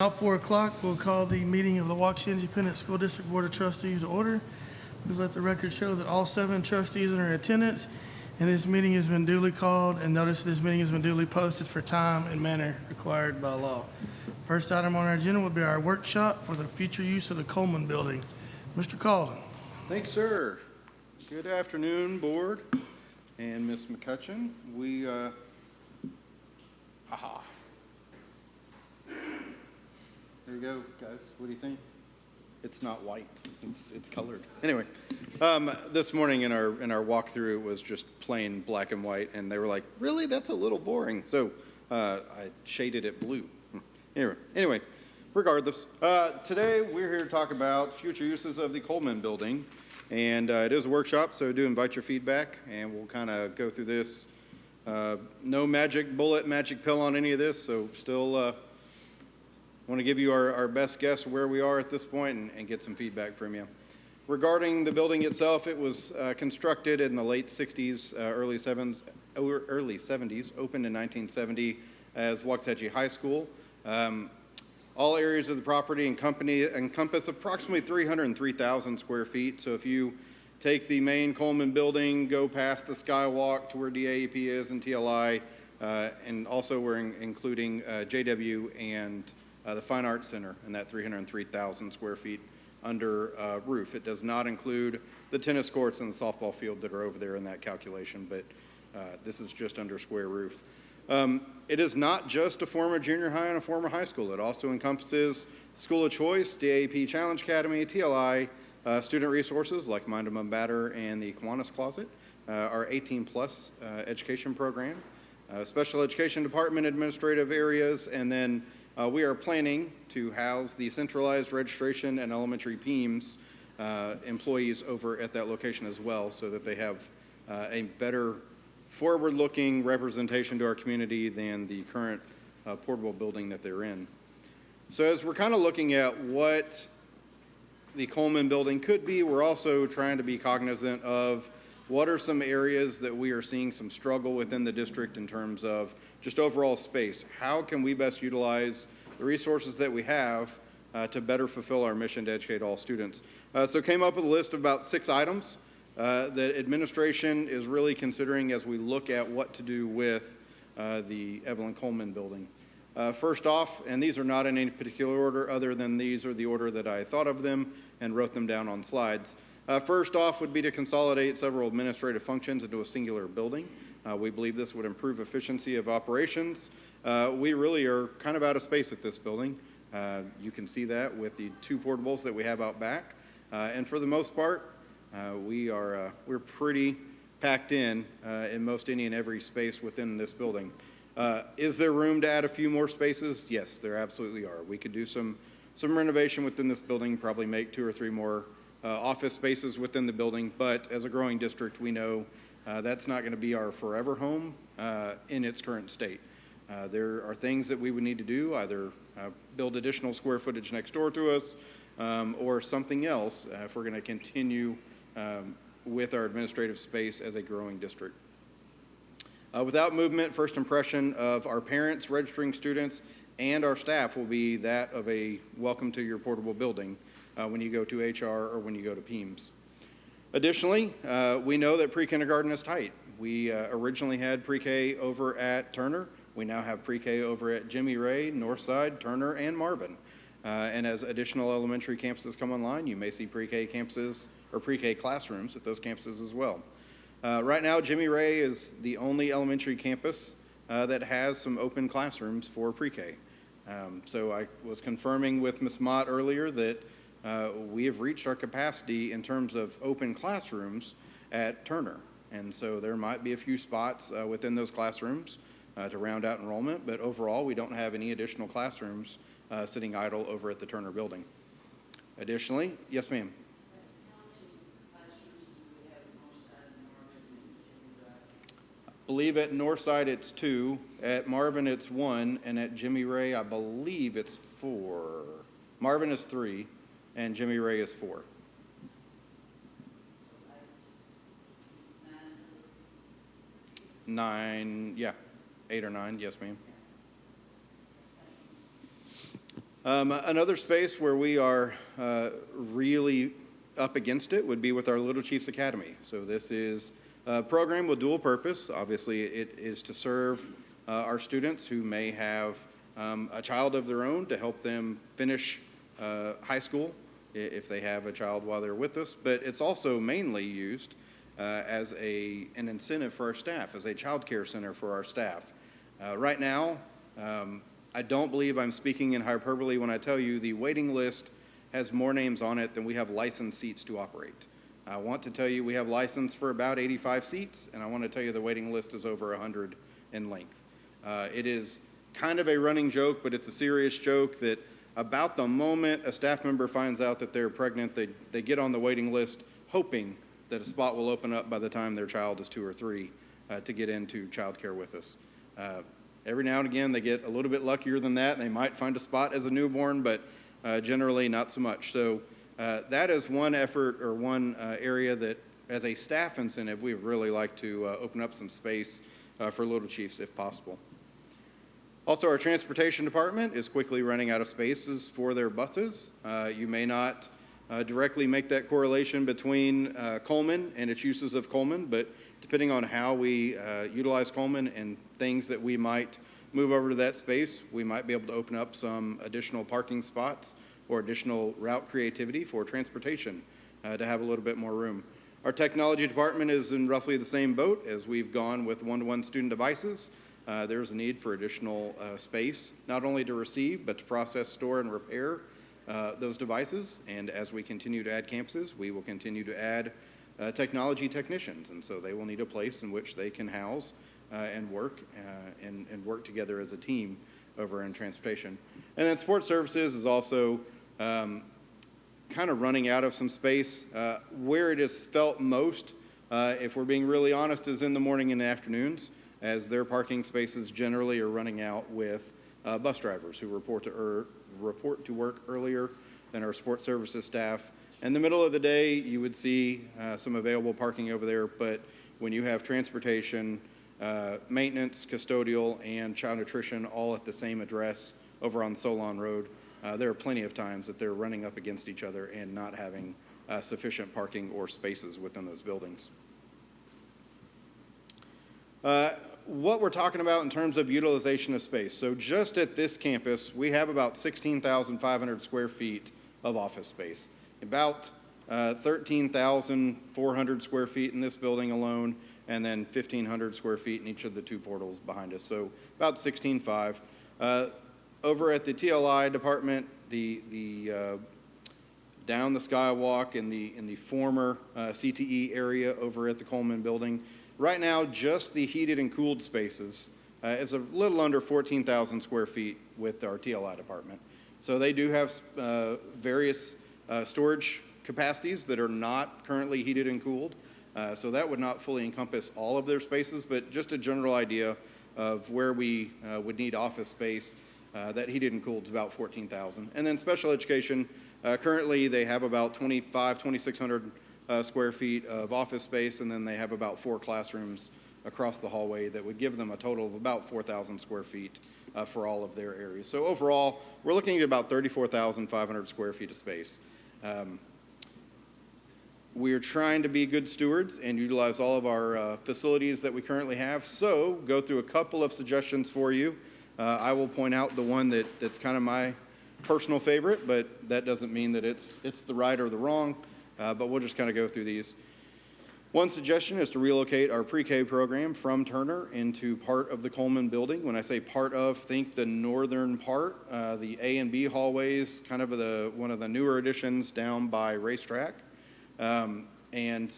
Now 4 o'clock, we'll call the meeting of the Waxahachie Independent School District Board of Trustees to order. Please let the record show that all 7 trustees are in attendance, and this meeting has been duly called, and notice this meeting has been duly posted for time and manner required by law. First item on our agenda will be our workshop for the future use of the Coleman building. Mr. Calden. Thanks, sir. Good afternoon, board and Ms. McCutcheon. There you go, guys. What do you think? It's not white. It's colored. Anyway, this morning in our walkthrough, it was just plain black and white, and they were like, "Really? That's a little boring." So I shaded it blue. Anyway, regardless, today we're here to talk about future uses of the Coleman building, and it is a workshop, so I do invite your feedback, and we'll kind of go through this. No magic bullet, magic pill on any of this, so still want to give you our best guess where we are at this point and get some feedback from you. Regarding the building itself, it was constructed in the late 60s, early 70s, opened in 1970 as Waxahachie High School. All areas of the property encompass approximately 303,000 square feet. So if you take the main Coleman building, go past the skywalk to where DAEP is and TLI, and also we're including JW and the Fine Arts Center and that 303,000 square feet under roof. It does not include the tennis courts and the softball field that are over there in that calculation, but this is just under square roof. It is not just a former junior high and a former high school. It also encompasses School of Choice, DAEP Challenge Academy, TLI, student resources like Mind of Batter and the Kiwanis Closet, our 18-plus education program, special education department administrative areas, and then we are planning to house the centralized registration and elementary PEMS employees over at that location as well, so that they have a better forward-looking representation to our community than the current portable building that they're in. So as we're kind of looking at what the Coleman building could be, we're also trying to be cognizant of what are some areas that we are seeing some struggle within the district in terms of just overall space. How can we best utilize the resources that we have to better fulfill our mission to educate all students? So came up with a list of about 6 items that administration is really considering as we look at what to do with the Evelyn Coleman building. First off, and these are not in any particular order other than these are the order that I thought of them and wrote them down on slides. First off would be to consolidate several administrative functions into a singular building. We believe this would improve efficiency of operations. We really are kind of out of space at this building. You can see that with the 2 portables that we have out back. And for the most part, we're pretty packed in most any and every space within this building. Is there room to add a few more spaces? Yes, there absolutely are. We could do some renovation within this building, probably make 2 or 3 more office spaces within the building, but as a growing district, we know that's not going to be our forever home in its current state. There are things that we would need to do, either build additional square footage next door to us or something else if we're going to continue with our administrative space as a growing district. Without movement, first impression of our parents, registering students, and our staff will be that of a welcome to your portable building when you go to HR or when you go to PEMS. Additionally, we know that pre-kindergarten is tight. We originally had pre-K over at Turner. We now have pre-K over at Jimmy Ray, Northside, Turner, and Marvin. And as additional elementary campuses come online, you may see pre-K campuses or pre-K classrooms at those campuses as well. Right now, Jimmy Ray is the only elementary campus that has some open classrooms for pre-K. So I was confirming with Ms. Mott earlier that we have reached our capacity in terms of open classrooms at Turner. And so there might be a few spots within those classrooms to round out enrollment, but overall we don't have any additional classrooms sitting idle over at the Turner building. Additionally, yes ma'am. I believe at Northside it's 2, at Marvin it's 1, and at Jimmy Ray I believe it's 4. Marvin is 3, and Jimmy Ray is 4. 9, yeah, 8 or 9, yes ma'am. Another space where we are really up against it would be with our Little Chiefs Academy. So this is a program with dual purpose. Obviously, it is to serve our students who may have a child of their own to help them finish high school if they have a child while they're with us. But it's also mainly used as an incentive for our staff, as a child care center for our staff. Right now, I don't believe I'm speaking in hyperbole when I tell you the waiting list has more names on it than we have licensed seats to operate. I want to tell you we have license for about 85 seats, and I want to tell you the waiting list is over 100 in length. It is kind of a running joke, but it's a serious joke that about the moment a staff member finds out that they're pregnant, they get on the waiting list hoping that a spot will open up by the time their child is 2 or 3 to get into childcare with us. Every now and again, they get a little bit luckier than that, and they might find a spot as a newborn, but generally not so much. So that is one effort or one area that, as a staff incentive, we would really like to open up some space for Little Chiefs if possible. Also, our transportation department is quickly running out of spaces for their buses. You may not directly make that correlation between Coleman and its uses of Coleman, but depending on how we utilize Coleman and things that we might move over to that space, we might be able to open up some additional parking spots or additional route creativity for transportation to have a little bit more room. Our technology department is in roughly the same boat as we've gone with one-to-one student devices. There's a need for additional space, not only to receive, but to process, store, and repair those devices. And as we continue to add campuses, we will continue to add technology technicians. And so they will need a place in which they can house and work together as a team over in transportation. And then support services is also kind of running out of some space. Where it is felt most, if we're being really honest, is in the morning and afternoons, as their parking spaces generally are running out with bus drivers who report to work earlier than our support services staff. In the middle of the day, you would see some available parking over there, but when you have transportation, maintenance, custodial, and child nutrition all at the same address over on Solon Road, there are plenty of times that they're running up against each other and not having sufficient parking or spaces within those buildings. What we're talking about in terms of utilization of space. So just at this campus, we have about 16,500 square feet of office space. About 13,400 square feet in this building alone, and then 1,500 square feet in each of the 2 portals behind us. So about 16,500. Over at the TLI department, the down the skywalk in the former CTE area over at the Coleman building, right now just the heated and cooled spaces, it's a little under 14,000 square feet with our TLI department. So they do have various storage capacities that are not currently heated and cooled. So that would not fully encompass all of their spaces, but just a general idea of where we would need office space. That heated and cooled is about 14,000. And then special education, currently they have about 2,600 square feet of office space, and then they have about 4 classrooms across the hallway that would give them a total of about 4,000 square feet for all of their areas. So overall, we're looking at about 34,500 square feet of space. We are trying to be good stewards and utilize all of our facilities that we currently have. So go through a couple of suggestions for you. I will point out the one that's kind of my personal favorite, but that doesn't mean that it's the right or the wrong, but we'll just kind of go through these. One suggestion is to relocate our pre-K program from Turner into part of the Coleman building. When I say part of, think the northern part, the A and B hallways, kind of one of the newer additions down by Racetrack, and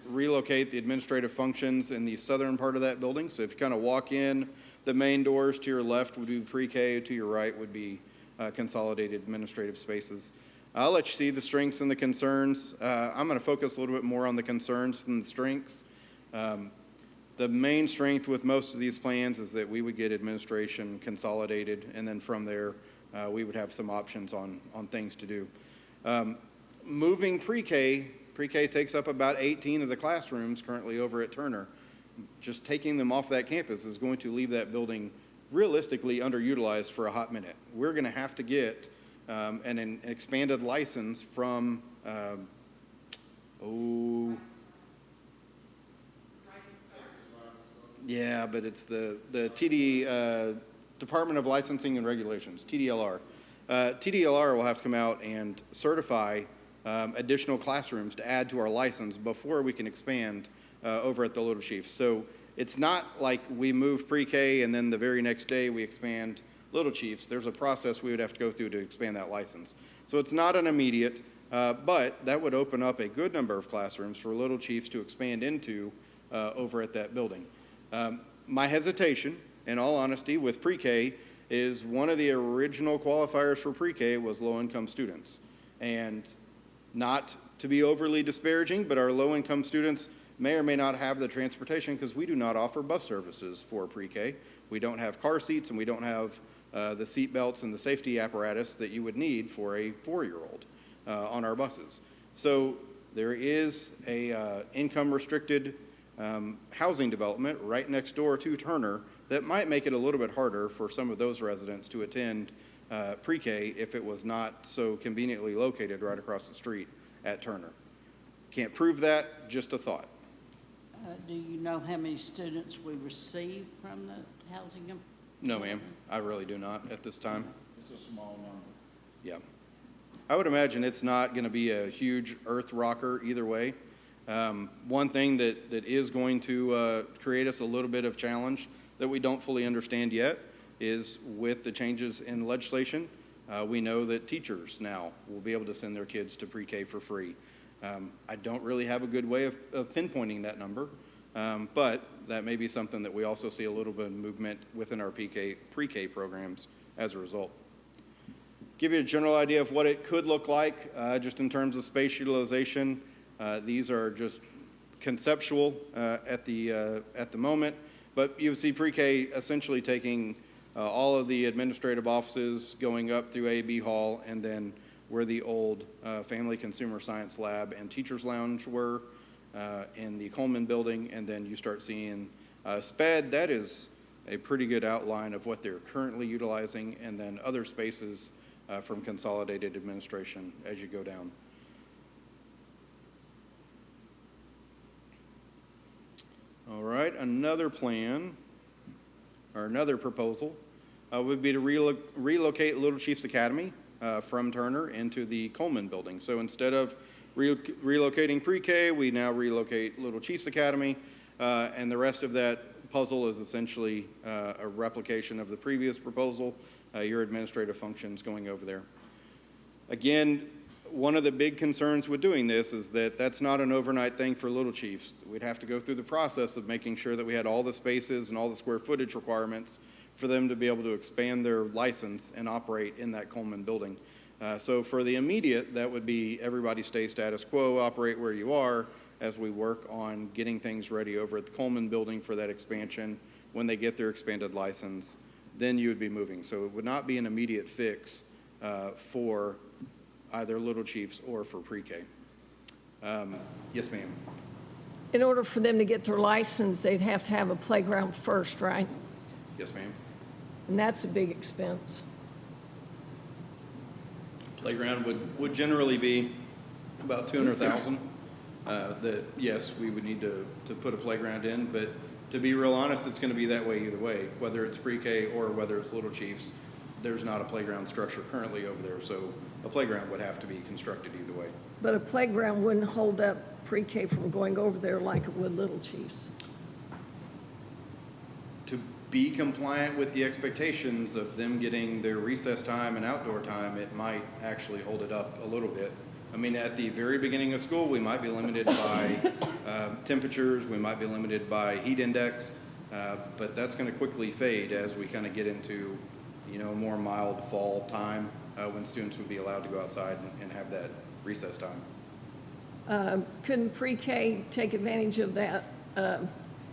relocate the administrative functions in the southern part of that building. So if you kind of walk in, the main doors to your left would be pre-K, to your right would be consolidated administrative spaces. I'll let you see the strengths and the concerns. I'm going to focus a little bit more on the concerns than the strengths. The main strength with most of these plans is that we would get administration consolidated, and then from there, we would have some options on things to do. Moving pre-K takes up about 18 of the classrooms currently over at Turner. Just taking them off that campus is going to leave that building realistically underutilized for a hot minute. We're going to have to get an expanded license from, yeah, but it's the TD, Department of Licensing and Regulations, TDLR. TDLR will have to come out and certify additional classrooms to add to our license before we can expand over at the Little Chiefs. So it's not like we move pre-K and then the very next day we expand Little Chiefs. There's a process we would have to go through to expand that license. So it's not an immediate, but that would open up a good number of classrooms for Little Chiefs to expand into over at that building. My hesitation, in all honesty, with pre-K is one of the original qualifiers for pre-K was low-income students. And not to be overly disparaging, but our low-income students may or may not have the transportation because we do not offer bus services for pre-K. We don't have car seats and we don't have the seat belts and the safety apparatus that you would need for a 4-year-old on our buses. So there is a income-restricted housing development right next door to Turner that might make it a little bit harder for some of those residents to attend pre-K if it was not so conveniently located right across the street at Turner. Can't prove that, just a thought. Do you know how many students we receive from the housing? No, ma'am, I really do not at this time. It's a small number. Yeah. I would imagine it's not going to be a huge earth rocker either way. One thing that is going to create us a little bit of challenge that we don't fully understand yet is with the changes in legislation, we know that teachers now will be able to send their kids to pre-K for free. I don't really have a good way of pinpointing that number, but that may be something that we also see a little bit of movement within our pre-K programs as a result. Give you a general idea of what it could look like just in terms of space utilization. These are just conceptual at the moment, but you would see pre-K essentially taking all of the administrative offices going up through A/B Hall, and then where the old Family Consumer Science Lab and Teachers Lounge were in the Coleman building, and then you start seeing SPED. That is a pretty good outline of what they're currently utilizing, and then other spaces from Consolidated Administration as you go down. All right, another plan, or another proposal, would be to relocate Little Chiefs Academy from Turner into the Coleman building. So instead of relocating pre-K, we now relocate Little Chiefs Academy, and the rest of that puzzle is essentially a replication of the previous proposal, your administrative functions going over there. Again, one of the big concerns with doing this is that that's not an overnight thing for Little Chiefs. We'd have to go through the process of making sure that we had all the spaces and all the square footage requirements for them to be able to expand their license and operate in that Coleman building. So for the immediate, that would be everybody stay status quo, operate where you are as we work on getting things ready over at the Coleman building for that expansion. When they get their expanded license, then you would be moving. So it would not be an immediate fix for either Little Chiefs or for pre-K. Yes, ma'am. In order for them to get their license, they'd have to have a playground first, right? Yes, ma'am. And that's a big expense. Playground would generally be about $200,000. That yes, we would need to put a playground in, but to be real honest, it's going to be that way either way, whether it's pre-K or whether it's Little Chiefs. There's not a playground structure currently over there, so a playground would have to be constructed either way. But a playground wouldn't hold up pre-K from going over there like it would Little Chiefs. To be compliant with the expectations of them getting their recess time and outdoor time, it might actually hold it up a little bit. I mean, at the very beginning of school, we might be limited by temperatures, we might be limited by heat index, but that's going to quickly fade as we kind of get into, you know, more mild fall time when students would be allowed to go outside and have that recess time. Couldn't pre-K take advantage of that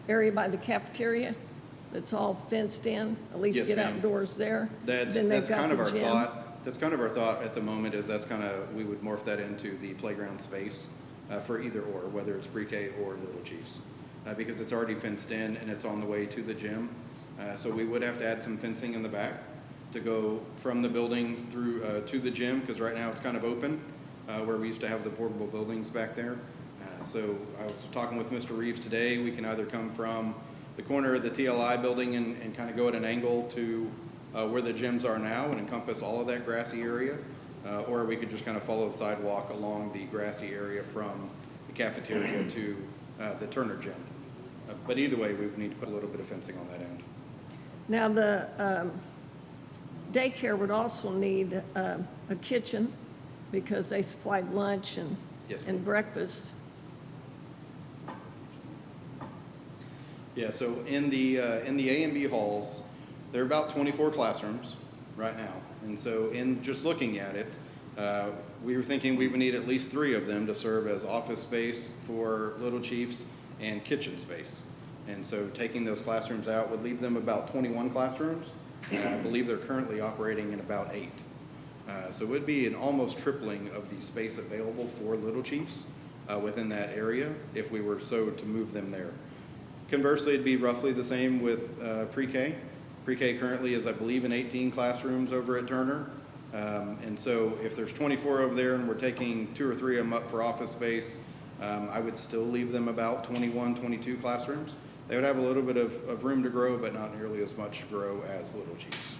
area by the cafeteria that's all fenced in, at least Yes, get ma'am. outdoors there? That's Then they've got kind of the our gym. thought. That's kind of our thought at the moment is that's kind of, we would morph that into the playground space for either or, whether it's pre-K or Little Chiefs. Because it's already fenced in and it's on the way to the gym. So we would have to add some fencing in the back to go from the building through to the gym, because right now it's kind of open where we used to have the portable buildings back there. So I was talking with Mr. Reeves today. We can either come from the corner of the TLI building and kind of go at an angle to where the gyms are now and encompass all of that grassy area, or we could just kind of follow the sidewalk along the grassy area from the cafeteria to the Turner gym. But either way, we would need to put a little bit of fencing on that end. Now, the daycare would also need a kitchen because they supplied lunch and, Yes, ma'am. and breakfast. Yeah, so in the A and B halls, there are about 24 classrooms right now. And so in just looking at it, we were thinking we would need at least 3 of them to serve as office space for Little Chiefs and kitchen space. And so taking those classrooms out would leave them about 21 classrooms. And I believe they're currently operating in about 8. So it would be an almost tripling of the space available for Little Chiefs within that area if we were so to move them there. Conversely, it'd be roughly the same with pre-K. Pre-K currently is, I believe, in 18 classrooms over at Turner. And so if there's 24 over there and we're taking 2 or 3 of them up for office space, I would still leave them about 21, 22 classrooms. They would have a little bit of room to grow, but not nearly as much to grow as Little Chiefs.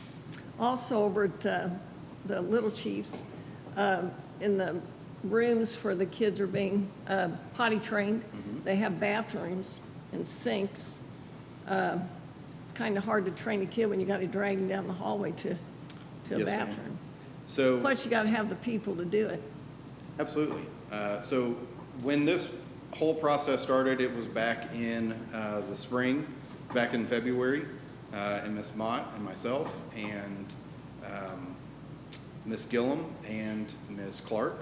Also over at the Little Chiefs, in the rooms where the kids are being potty trained, they have bathrooms and sinks. It's kind of hard to train a kid when you got to drag them down the hallway to a Yes, ma'am. bathroom. So Plus, you got to have the people to do it. absolutely. So when this whole process started, it was back in the spring, back in February, and Miss Mott and myself and Miss Gillum and Miss Clark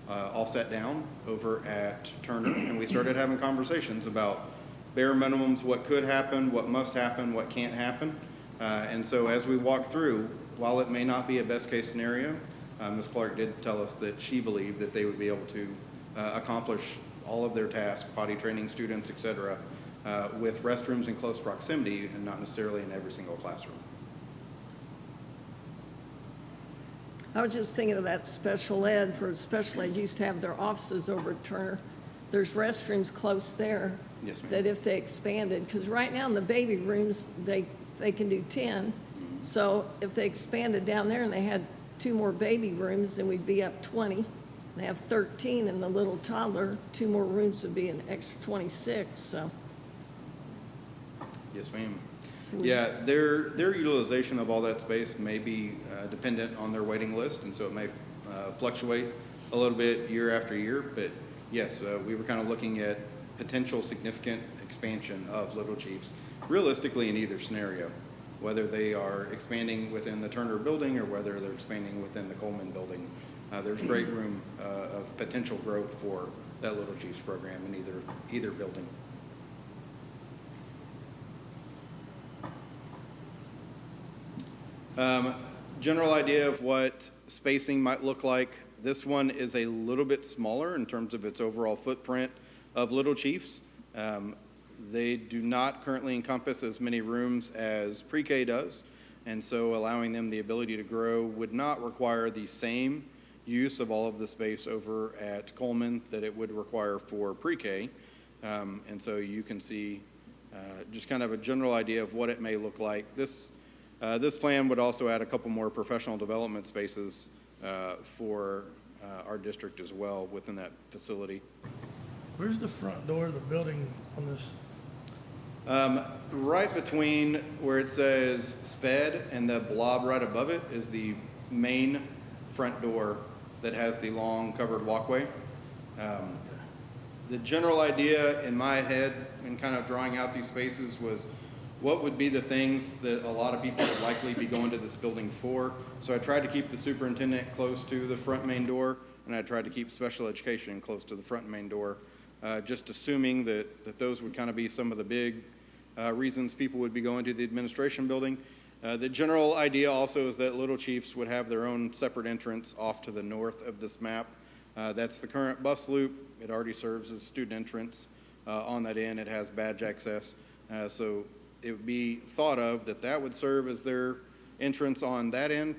all sat down over at Turner, and we started having conversations about bare minimums, what could happen, what must happen, what can't happen. And so as we walked through, while it may not be a best case scenario, Ms. Clark did tell us that she believed that they would be able to accomplish all of their tasks, potty training students, et cetera, with restrooms in close proximity and not necessarily in every single classroom. I was just thinking of that special ed. For special ed, used to have their offices over at Turner. There's restrooms close there. Yes, ma'am. That if they expanded, because right now in the baby rooms, they can do 10. So if they expanded down there and they had 2 more baby rooms, then we'd be up 20. They have 13 in the little toddler. 2 more rooms would be an extra 26, so. Yes, ma'am. Sweet. Yeah, their utilization of all that space may be dependent on their waiting list, and so it may fluctuate a little bit year after year. But yes, we were kind of looking at potential significant expansion of Little Chiefs, realistically in either scenario, whether they are expanding within the Turner building or whether they're expanding within the Coleman building. There's great room of potential growth for that Little Chiefs program in either building. General idea of what spacing might look like. This one is a little bit smaller in terms of its overall footprint of Little Chiefs. They do not currently encompass as many rooms as pre-K does, and so allowing them the ability to grow would not require the same use of all of the space over at Coleman that it would require for pre-K. And so you can see just kind of a general idea of what it may look like. This plan would also add a couple more professional development spaces for our district as well within that facility. Where's the front door of the building on this? Right between where it says SPED and the blob right above it is the main front door that has the long covered walkway. The general idea in my head in kind of drawing out these spaces was what would be the things that a lot of people would likely be going to this building for. So I tried to keep the superintendent close to the front main door, and I tried to keep special education close to the front main door, just assuming that those would kind of be some of the big reasons people would be going to the administration building. The general idea also is that Little Chiefs would have their own separate entrance off to the north of this map. That's the current bus loop. It already serves as student entrance on that end. It has badge access. So it would be thought of that that would serve as their entrance on that end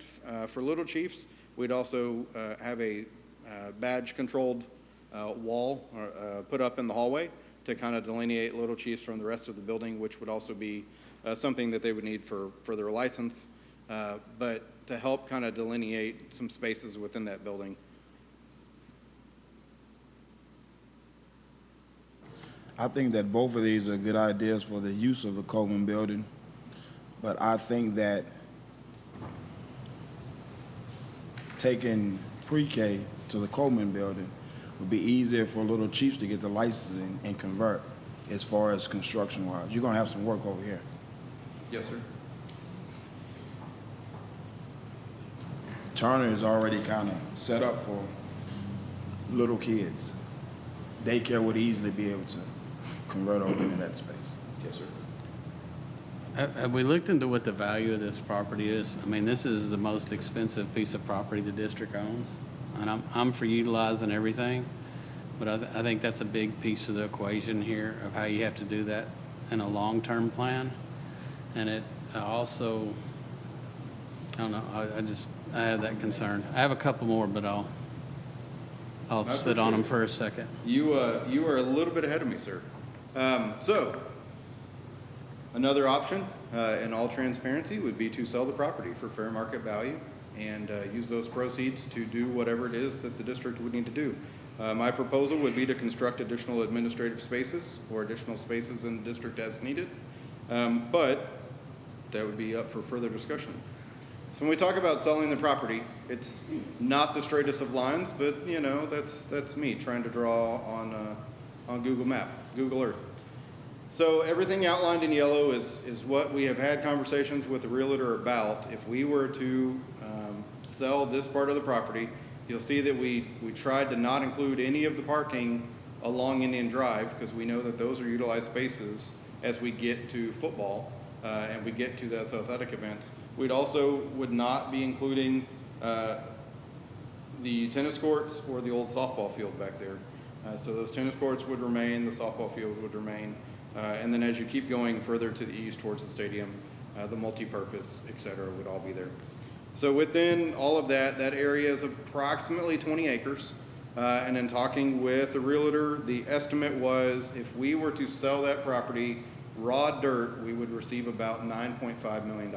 for Little Chiefs. We'd also have a badge-controlled wall put up in the hallway to kind of delineate Little Chiefs from the rest of the building, which would also be something that they would need for their license, but to help kind of delineate some spaces within that building. I think that both of these are good ideas for the use of the Coleman building, but I think that taking pre-K to the Coleman building would be easier for Little Chiefs to get the licensing and convert as far as construction-wise. You're gonna have some work over here. Yes, sir. Turner is already kind of set up for little kids. Daycare would easily be able to convert over into that space. Yes, sir. Have we looked into what the value of this property is? I mean, this is the most expensive piece of property the district owns, and I'm for utilizing everything, but I think that's a big piece of the equation here of how you have to do that in a long-term plan. And it also, I don't know, I have that concern. I have a couple more, but I'll sit on them for a second. You are a little bit ahead of me, sir. So, another option, in all transparency, would be to sell the property for fair market value and use those proceeds to do whatever it is that the district would need to do. My proposal would be to construct additional administrative spaces or additional spaces in the district as needed, but that would be up for further discussion. So when we talk about selling the property, it's not the straightest of lines, but you know, that's me trying to draw on Google Earth. So everything outlined in yellow is what we have had conversations with the realtor about. If we were to sell this part of the property, you'll see that we tried to not include any of the parking along Indian Drive because we know that those are utilized spaces as we get to football and we get to those athletic events. We'd also would not be including the tennis courts or the old softball field back there. So those tennis courts would remain, the softball field would remain, and then as you keep going further to the east towards the stadium, the multi-purpose, et cetera, would all be there. So within all of that, that area is approximately 20 acres. And in talking with the realtor, the estimate was if we were to sell that property raw dirt, we would receive about $9.5 million.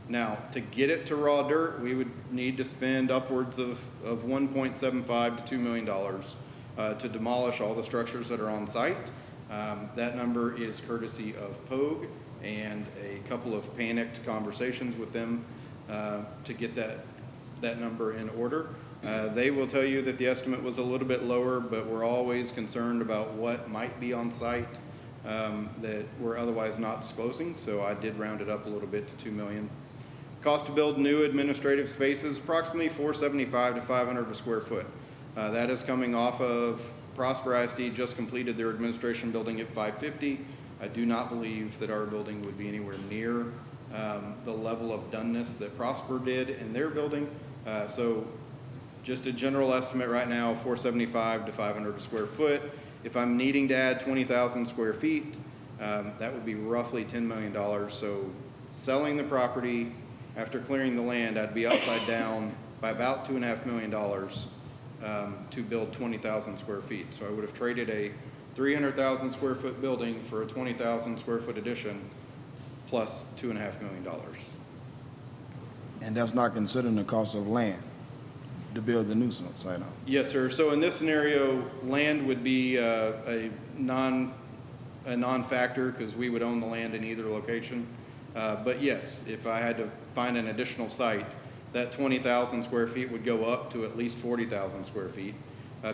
Now, to get it to raw dirt, we would need to spend upwards of $1.75 to $2 million to demolish all the structures that are on site. That number is courtesy of Pogue and a couple of panicked conversations with them to get that number in order. They will tell you that the estimate was a little bit lower, but we're always concerned about what might be on site that we're otherwise not disclosing, so I did round it up a little bit to $2 million. Cost to build new administrative spaces, approximately $475 to $500 a square foot. That is coming off of Prosper ISD just completed their administration building at $550. I do not believe that our building would be anywhere near the level of doneness that Prosper did in their building. So just a general estimate right now, $475 to $500 a square foot. If I'm needing to add 20,000 square feet, that would be roughly $10 million. So selling the property after clearing the land, I'd be upside down by about $2.5 million to build 20,000 square feet. So I would have traded a 300,000 square foot building for a 20,000 square foot addition plus $2.5 million. And that's not considering the cost of land to build the new site on. Yes, sir. So in this scenario, land would be a non-factor because we would own the land in either location. But yes, if I had to find an additional site, that 20,000 square feet would go up to at least 40,000 square feet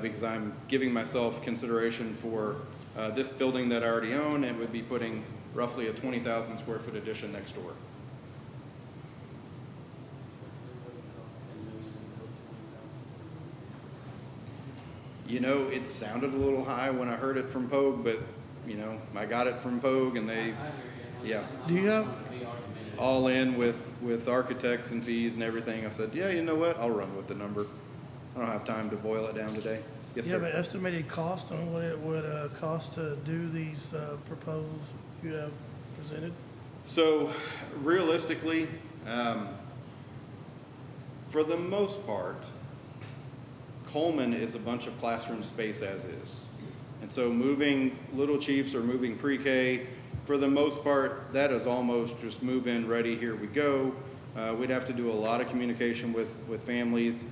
because I'm giving myself consideration for this building that I already own and would be putting roughly a 20,000 square foot addition next door. You know, it sounded a little high when I heard it from Pogue, but, you know, I got it from Pogue and they, yeah. Do you have, All in with architects and fees and everything. I said, yeah, you know what? I'll run with the number. I don't have time to boil it down today. Yes, you have sir. an estimated cost on what it would cost to do these proposals you have presented? So realistically, for the most part, Coleman is a bunch of classroom space as is. And so moving Little Chiefs or moving pre-K, for the most part, that is almost just move in, ready, here we go. We'd have to do a lot of communication with families.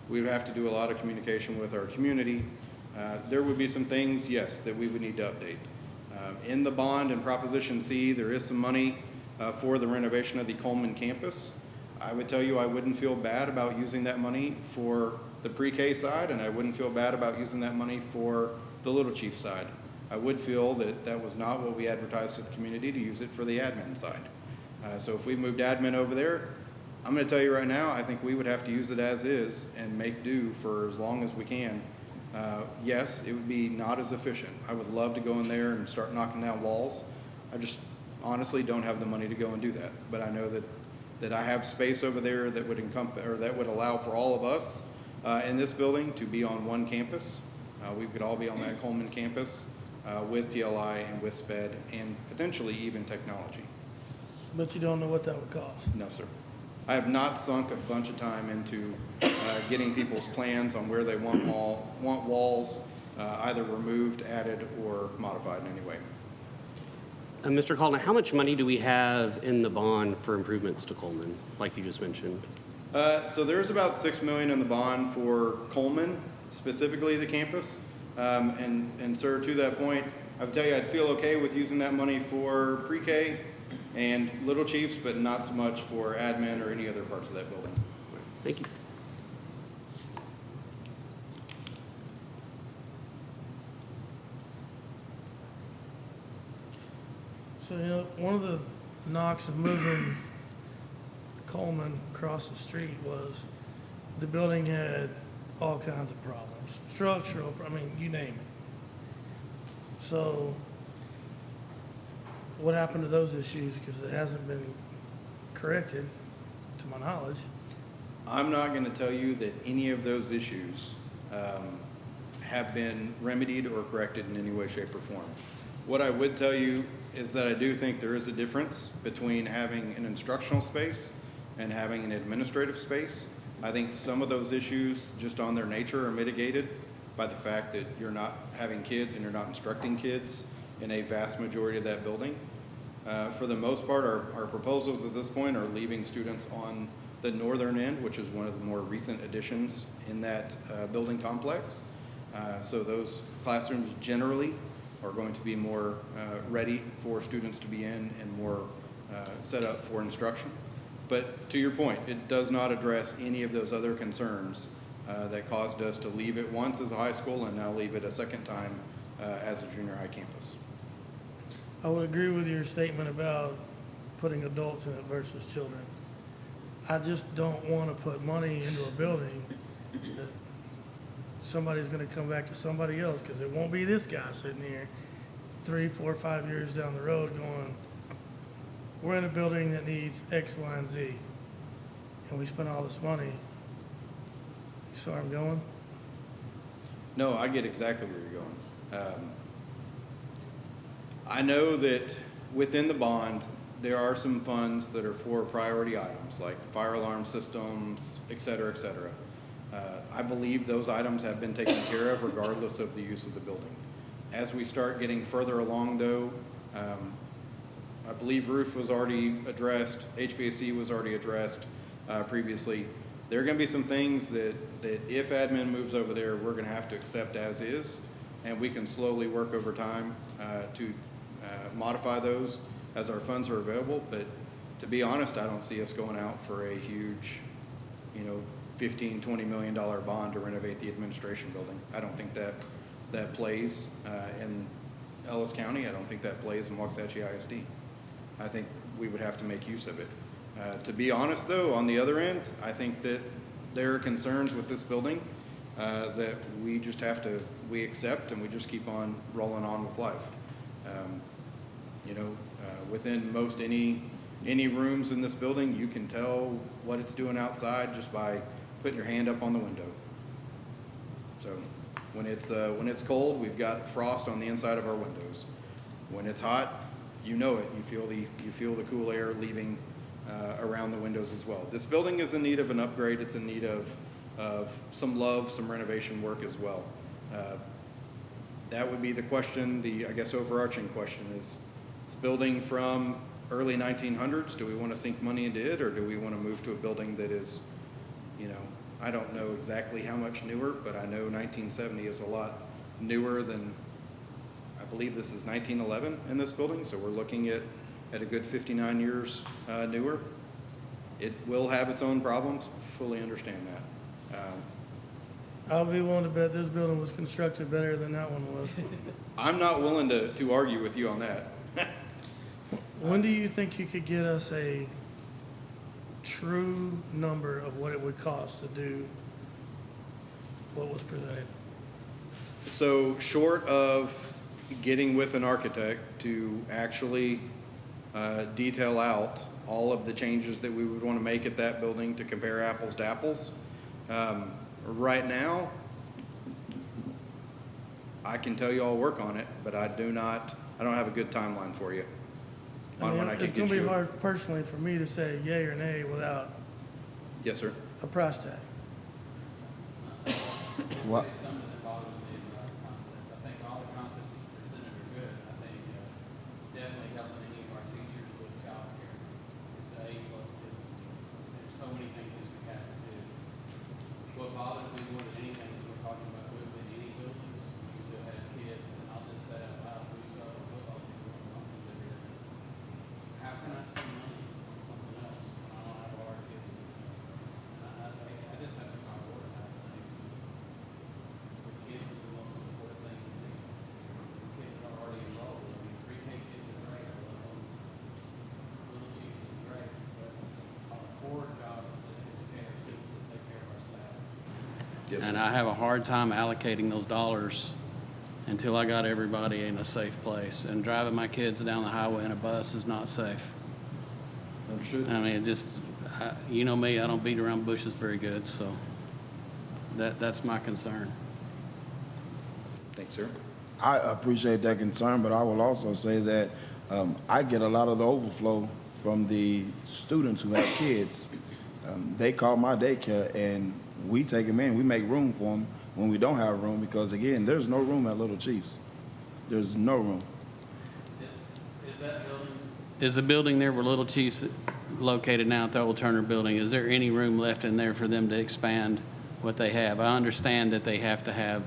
We would have to do a lot of communication with our community. There would be some things, yes, that we would need to update. In the bond and Proposition C, there is some money for the renovation of the Coleman campus. I would tell you I wouldn't feel bad about using that money for the pre-K side, and I wouldn't feel bad about using that money for the Little Chief side. I would feel that that was not what we advertised to the community, to use it for the admin side. So if we moved admin over there, I'm going to tell you right now, I think we would have to use it as is and make do for as long as we can. Yes, it would be not as efficient. I would love to go in there and start knocking down walls. I just honestly don't have the money to go and do that. But I know that I have space over there that would encompass, or that would allow for all of us in this building to be on one campus. We could all be on that Coleman campus with TLI and with SPED and potentially even technology. But you don't know what that would cost. No, sir. I have not sunk a bunch of time into getting people's plans on where they want walls either removed, added, or modified in any way. Mr. Coleman, how much money do we have in the bond for improvements to Coleman, like you just mentioned? So there's about $6 million in the bond for Coleman, specifically the campus. And sir, to that point, I would tell you I'd feel okay with using that money for pre-K and Little Chiefs, but not so much for admin or any other parts of that building. Thank you. So, you know, one of the knocks of moving Coleman across the street was the building had all kinds of problems, structural, I mean, you name it. So what happened to those issues? Because it hasn't been corrected, to my knowledge. I'm not going to tell you that any of those issues have been remedied or corrected in any way, shape, or form. What I would tell you is that I do think there is a difference between having an instructional space and having an administrative space. I think some of those issues, just on their nature, are mitigated by the fact that you're not having kids and you're not instructing kids in a vast majority of that building. For the most part, our proposals at this point are leaving students on the northern end, which is one of the more recent additions in that building complex. So those classrooms generally are going to be more ready for students to be in and more set up for instruction. But to your point, it does not address any of those other concerns that caused us to leave it once as a high school and now leave it a second time as a junior high campus. I would agree with your statement about putting adults in it versus children. I just don't want to put money into a building that somebody's going to come back to somebody else, because it won't be this guy sitting here 3, 4, 5 years down the road going, we're in a building that needs X, Y, and Z, and we spent all this money. You saw where I'm going? No, I get exactly where you're going. I know that within the bond, there are some funds that are for priority items like fire alarm systems, et cetera, et cetera. I believe those items have been taken care of regardless of the use of the building. As we start getting further along though, I believe roof was already addressed, HVAC was already addressed previously. There are going to be some things that if admin moves over there, we're going to have to accept as is, and we can slowly work over time to modify those as our funds are available. But to be honest, I don't see us going out for a huge, $15, $20 million bond to renovate the administration building. I don't think that plays in Ellis County. I don't think that plays in Waxahachie ISD. I think we would have to make use of it. To be honest though, on the other end, I think that there are concerns with this building that we just have to, we accept and we just keep on rolling on with life. Within most any rooms in this building, you can tell what it's doing outside just by putting your hand up on the window. So when it's cold, we've got frost on the inside of our windows. When it's hot, you know it. You feel the cool air leaving around the windows as well. This building is in need of an upgrade. It's in need of some love, some renovation work as well. That would be the question, I guess overarching question is, this building from early 1900s, do we want to sink money into it, or do we want to move to a building that is, I don't know exactly how much newer, but I know 1970 is a lot newer than, I believe this is 1911 in this building, so we're looking at a good 59 years newer. It will have its own problems, fully understand that. I'll be willing to bet this building was constructed better than that one was. I'm not willing to argue with you on that. When do you think you could get us a true number of what it would cost to do what was presented? So short of getting with an architect to actually detail out all of the changes that we would want to make at that building to compare apples to apples, right now, I can tell you I'll work on it, but I don't have a good timeline for you on when I can It's get gonna be you. hard personally for me to say yay or nay without Yes, sir. a price tag. What? Something that bothers me about the concept. I think all the concepts you presented are good. I think definitely helping any of our teachers with childcare. It's A plus two. There's so many things this we have to do. What bothers me more than anything is we're talking about moving any buildings. We still have kids, and I'll just say out loud, we still have a football team that comes every day. How can I spend money on something else when I don't have all our kids in the same place? And I just have to prioritize things. The kids are the most important thing to do. The kids that are already enrolled, I mean, pre-K kids are great, I love those. Little Chiefs is great, but our core job is to educate our students and take care of our staff. Yes, And sir. I have a hard time allocating those dollars until I got everybody in a safe place. And driving my kids down the highway in a bus is not safe. Understood. I mean, you know me, I don't beat around bushes very good, so that's my concern. Thanks, sir. I appreciate that concern, but I will also say that I get a lot of the overflow from the students who have kids. They call my daycare, and we take them in. We make room for them when we don't have room because, again, there's no room at Little Chiefs. There's no room. Is the building there where Little Chiefs located now at the old Turner Building, is there any room left in there for them to expand what they have? I understand that they have to have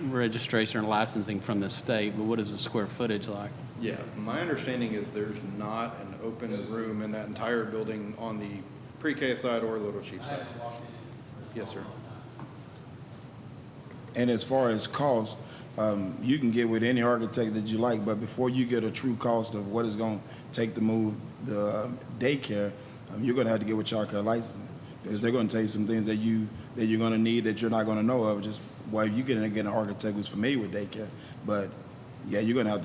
registration or licensing from the state, but what is the square footage like? Yeah, my understanding is there's not an open room in that entire building on the pre-K side or Little Chief side. Yes, sir. And as far as cost, you can get with any architect that you like, but before you get a true cost of what it's going to take to move the daycare, you're going to have to get with child care licensing because they're going to tell you some things that you're going to need that you're not going to know of. Just well, you can get an architect who's familiar with daycare, but yeah, you're going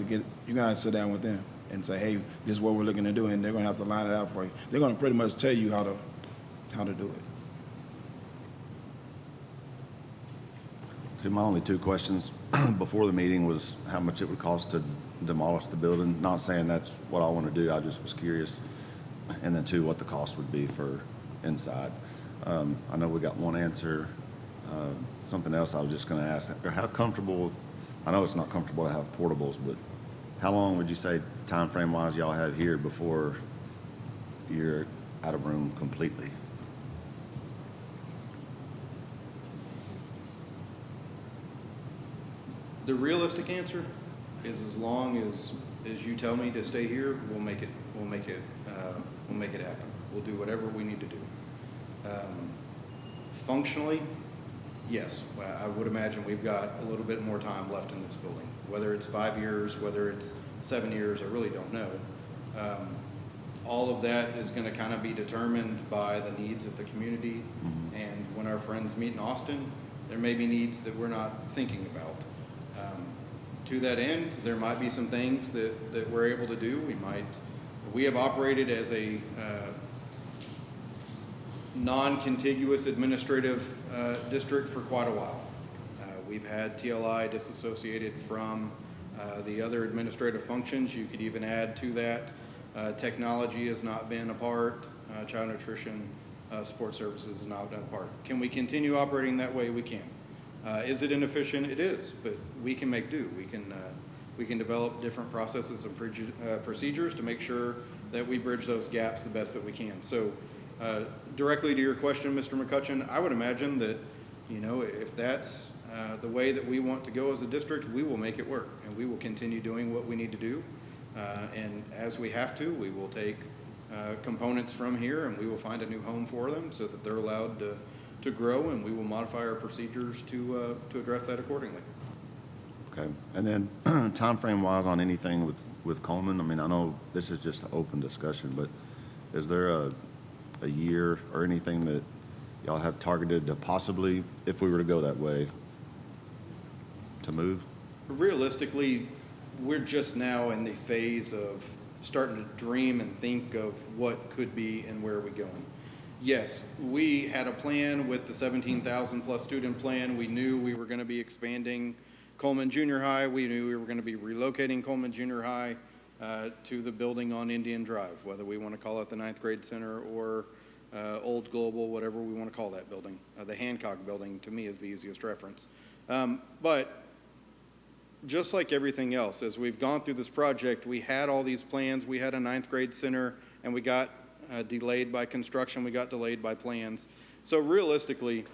to sit down with them and say, hey, this is what we're looking to do, and they're going to have to line it out for you. They're going to pretty much tell you how to do it. So my only two questions before the meeting was how much it would cost to demolish the building. Not saying that's what I want to do, I just was curious. And then two, what the cost would be for inside. I know we got one answer. Something else I was just going to ask, how comfortable, I know it's not comfortable to have portables, but how long would you say time frame wise y'all have here before you're out of room completely? The realistic answer is as long as you tell me to stay here, we'll make it happen. We'll do whatever we need to do. Functionally, yes, I would imagine we've got a little bit more time left in this building. Whether it's 5 years, whether it's 7 years, I really don't know. All of that is going to kind of be determined by the needs of the community. Mm-hmm. And when our friends meet in Austin, there may be needs that we're not thinking about. To that end, there might be some things that we're able to do. We have operated as a non-contiguous administrative district for quite a while. We've had TLI disassociated from The other administrative functions, you could even add to that. Technology has not been a part, child nutrition, support services has not been a part. Can we continue operating that way? We can. Is it inefficient? It is, but we can make do. We can develop different processes and procedures to make sure that we bridge those gaps the best that we can. So directly to your question, Mr. McCutcheon, I would imagine that, you know, if that's the way that we want to go as a district, we will make it work, and we will continue doing what we need to do. And as we have to, we will take components from here and we will find a new home for them so that they're allowed to grow, and we will modify our procedures to address that accordingly. Okay. And then timeframe wise on anything with Coleman, I mean, I know this is just an open discussion, but is there a year or anything that y'all have targeted to possibly, if we were to go that way, to move? Realistically, we're just now in the phase of starting to dream and think of what could be and where are we going. Yes, we had a plan with the 17,000 plus student plan. We knew we were going to be expanding Coleman Junior High. We knew we were going to be relocating Coleman Junior High to the building on Indian Drive, whether we want to call it the 9th grade center or Old Global, whatever we want to call that building. The Hancock building, to me, is the easiest reference. But just like everything else, as we've gone through this project, we had all these plans. We had a 9th grade center, and we got delayed by construction. We got delayed by plans. So realistically,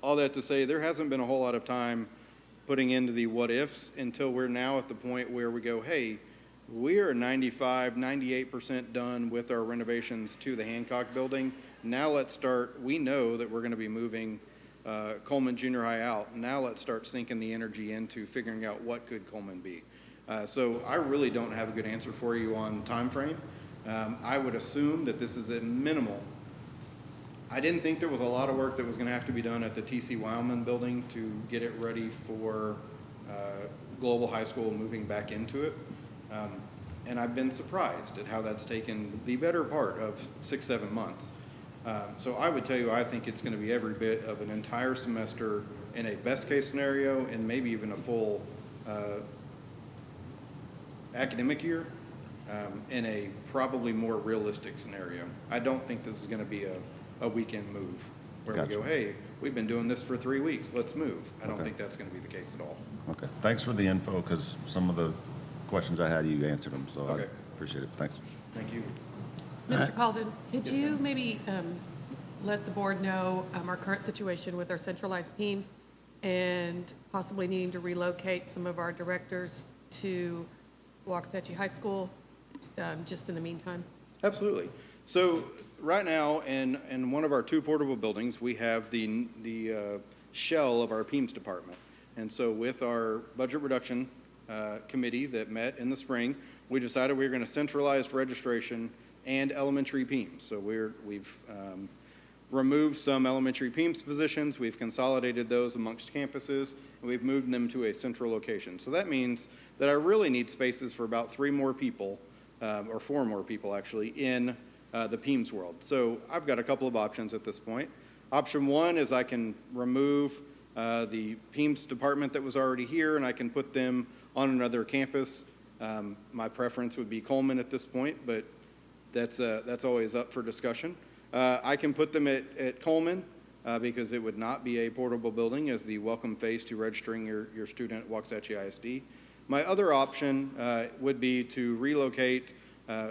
all that to say, there hasn't been a whole lot of time putting into the what ifs until we're now at the point where we go, hey, we are 95, 98% done with our renovations to the Hancock building. Now let's start. We know that we're going to be moving Coleman Junior High out. Now let's start sinking the energy into figuring out what could Coleman be. So I really don't have a good answer for you on time frame. I would assume that this is a minimal. I didn't think there was a lot of work that was going to have to be done at the T.C. Wildman building to get it ready for Global High School moving back into it. And I've been surprised at how that's taken the better part of 6-7 months. So I would tell you, I think it's going to be every bit of an entire semester in a best case scenario, and maybe even a full academic year in a probably more realistic scenario. I don't think this is going to be a weekend move where Gotcha. we go, hey, we've been doing this for 3 weeks, let's move. I don't think that's going to be the case at all. Okay. Thanks for the info, because some of the questions I had, you answered them, so Okay. I appreciate it. Thanks. Thank you. Mr. Calden, could you maybe let the board know our current situation with our centralized teams and possibly needing to relocate some of our directors to Waxahachie High School just in the meantime? Absolutely. So right now, in one of our 2 portable buildings, we have the shell of our PEMS department. And so with our budget reduction committee that met in the spring, we decided we were going to centralize registration and elementary PEMS. So we've removed some elementary PEMS positions, we've consolidated those amongst campuses, and we've moved them to a central location. So that means that I really need spaces for about 3 more people, or 4 more people actually, in the PEMS world. So I've got a couple of options at this point. Option 1 is I can remove the PEMS department that was already here, and I can put them on another campus. My preference would be Coleman at this point, but that's always up for discussion. I can put them at Coleman because it would not be a portable building as the welcome face to registering your student at Waxahachie ISD. My other option would be to relocate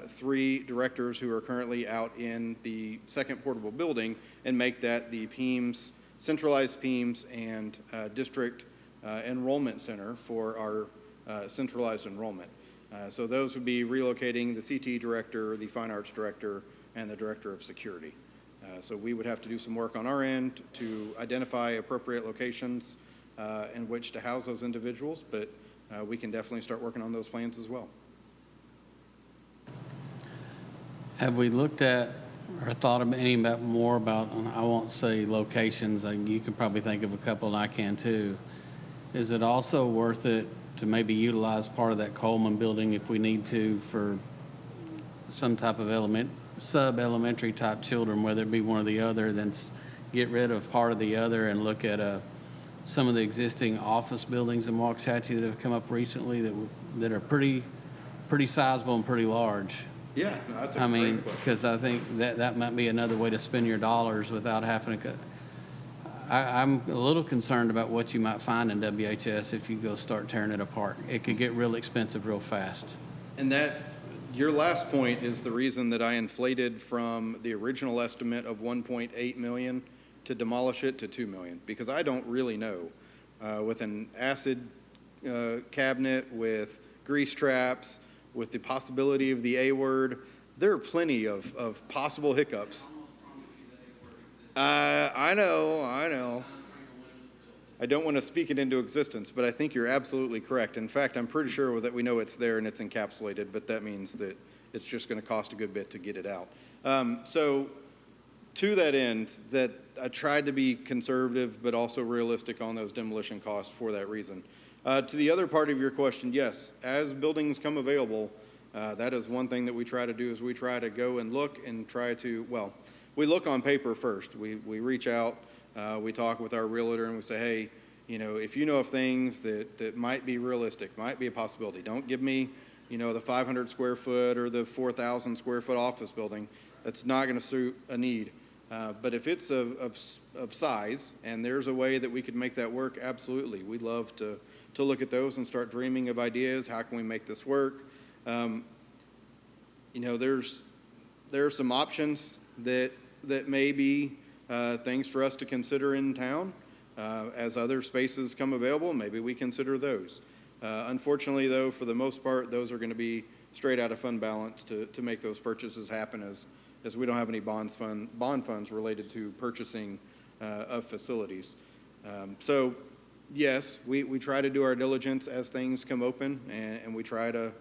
3 directors who are currently out in the second portable building and make that the PEMS, centralized PEMS and district enrollment center for our centralized enrollment. So those would be relocating the CT director, the fine arts director, and the director of security. So we would have to do some work on our end to identify appropriate locations in which to house those individuals, but we can definitely start working on those plans as well. Have we looked at or thought of any more about, I won't say locations, you could probably think of a couple and I can too. Is it also worth it to maybe utilize part of that Coleman building if we need to for some type of sub-elementary type children, whether it be one or the other, then get rid of part of the other and look at a some of the existing office buildings in Waxahachie that have come up recently that are pretty sizable and pretty large. Yeah, no, that's a I great mean, question. because I think that might be another way to spend your dollars without having to. I'm a little concerned about what you might find in WHS if you go start tearing it apart. It could get real expensive real fast. And your last point is the reason that I inflated from the original estimate of 1.8 million to demolish it to 2 million, because I don't really know. With an acid cabinet, with grease traps, with the possibility of the A word, there are plenty of possible hiccups. I know. I don't want to speak it into existence, but I think you're absolutely correct. In fact, I'm pretty sure that we know it's there and it's encapsulated, but that means that it's just going to cost a good bit to get it out. So to that end, that I tried to be conservative, but also realistic on those demolition costs for that reason. To the other part of your question, yes, as buildings come available, that is one thing that we try to do is we try to go and look and try to, well, we look on paper first. We reach out, we talk with our realtor and we say, hey, if you know of things that might be realistic, might be a possibility, don't give me, the 500 square foot or the 4,000 square foot office building. That's not going to suit a need. But if it's of size and there's a way that we could make that work, absolutely. We'd love to look at those and start dreaming of ideas. How can we make this work? There are some options that may be things for us to consider in town. As other spaces come available, maybe we consider those. Unfortunately, though, for the most part, those are going to be straight out of fund balance to make those purchases happen, as we don't have any bond funds related to purchasing of facilities. So, yes, we try to do our diligence as things come open, and we try to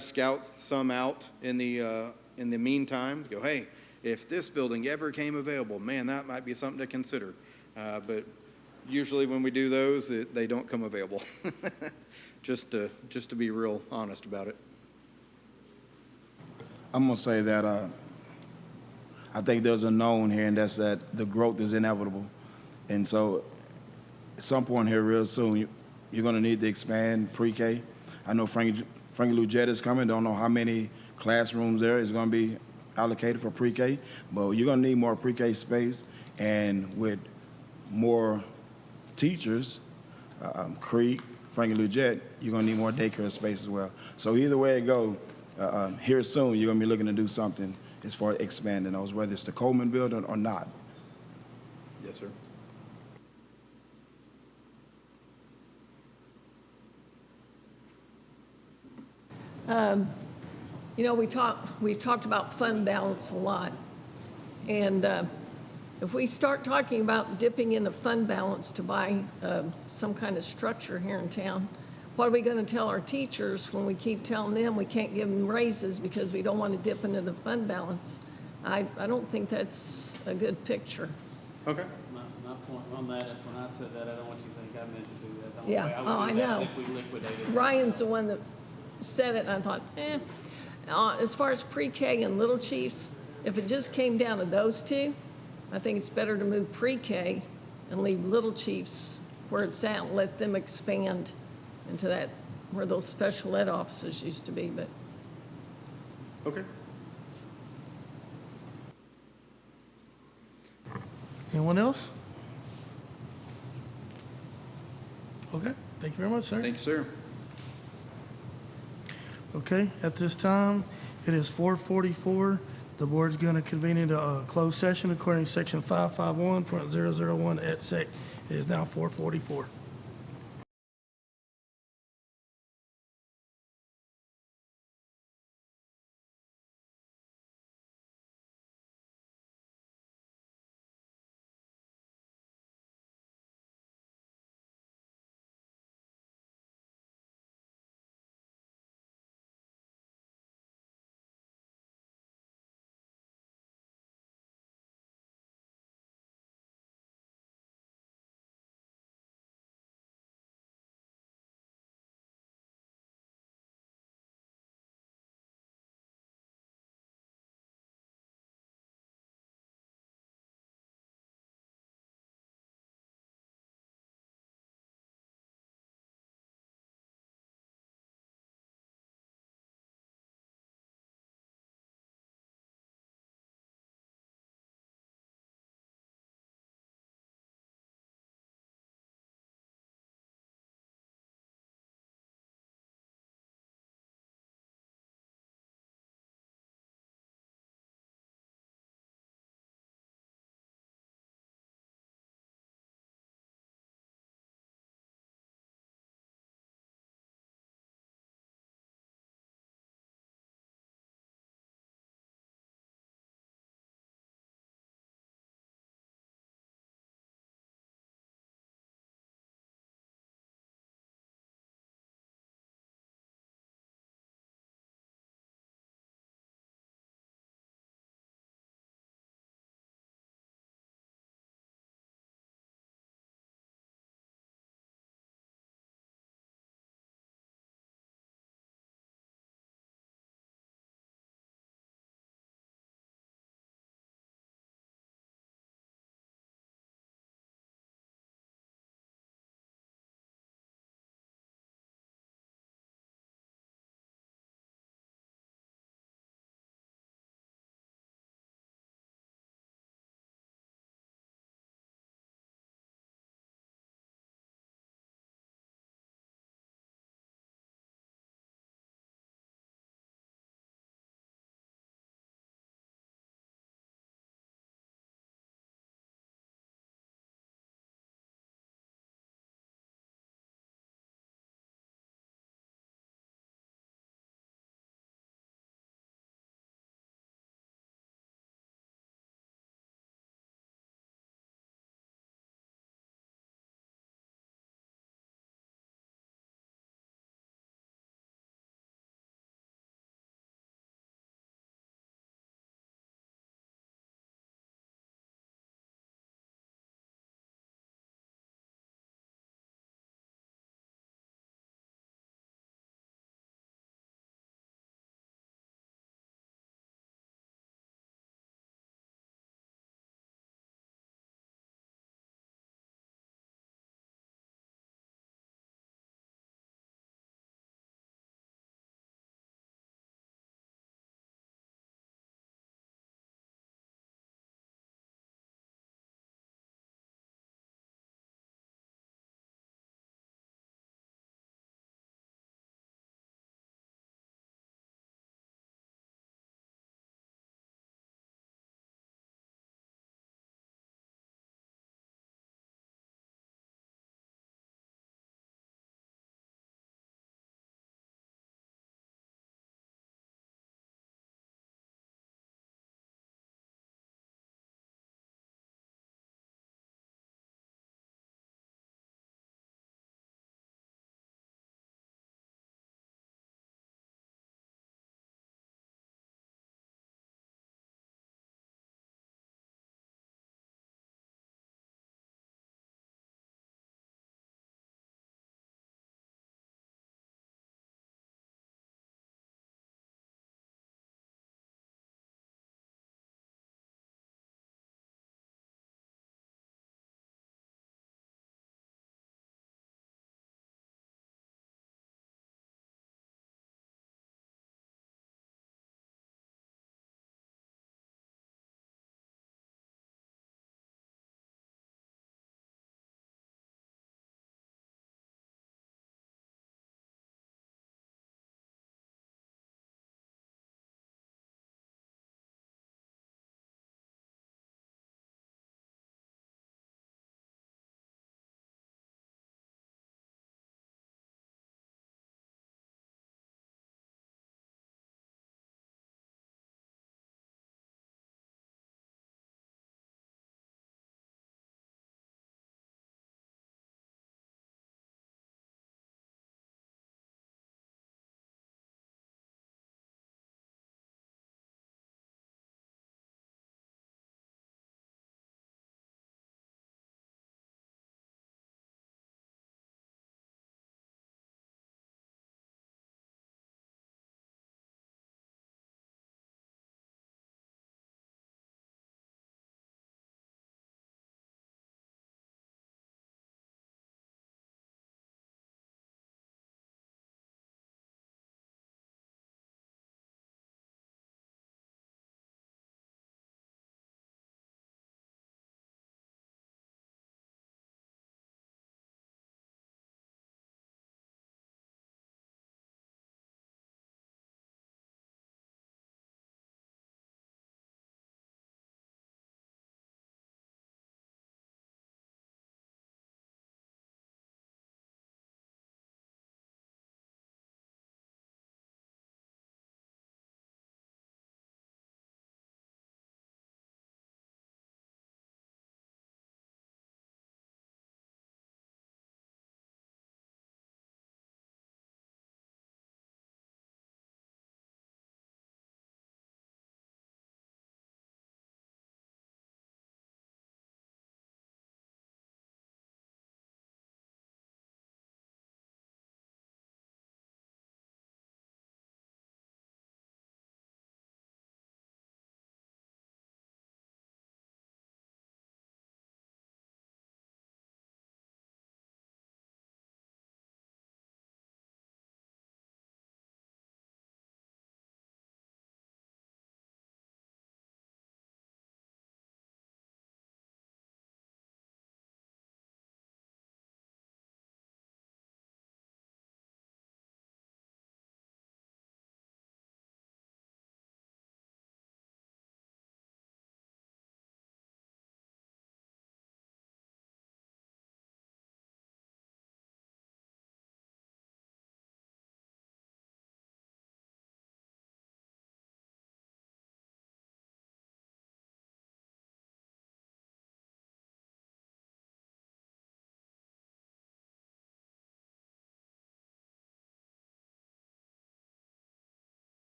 scout some out in the meantime. Go, hey, if this building ever came available, man, that might be something to consider. But usually when we do those, they don't come available. just to be real honest about it. I'm gonna say that I think there's a known here, and that's that the growth is inevitable. And so at some point here real soon, you're gonna need to expand pre-K. I know Frankie Lugetta is coming. Don't know how many classrooms there is gonna be allocated for pre-K, but you're gonna need more pre-K space, and with more teachers, Creek, Frankie Lugette, you're gonna need more daycare space as well. So either way it goes, here soon, you're gonna be looking to do something as far as expanding those, whether it's the Coleman building or not. Yes, sir. We've talked about fund balance a lot. And if we start talking about dipping in the fund balance to buy some kind of structure here in town, what are we going to tell our teachers when we keep telling them we can't give them raises because we don't want to dip into the fund balance? I don't think that's a good picture. Okay. My point on that, if when I said that, I don't want you to think I meant to do that. The only Yeah. way I would Oh, do I that know. is if we liquidated. Ryan's the one that said it, and I thought, As far as pre-K and Little Chiefs, if it just came down to those two, I think it's better to move pre-K and leave Little Chiefs where it's at and let them expand into that, where those special ed offices used to be, but. Okay. Anyone else? Okay, thank you very much, sir. Thank you, sir. Okay, at this time, it is 4:44. The board's going to convene into a closed session according to section 551.001 et sec. It is now 4:44.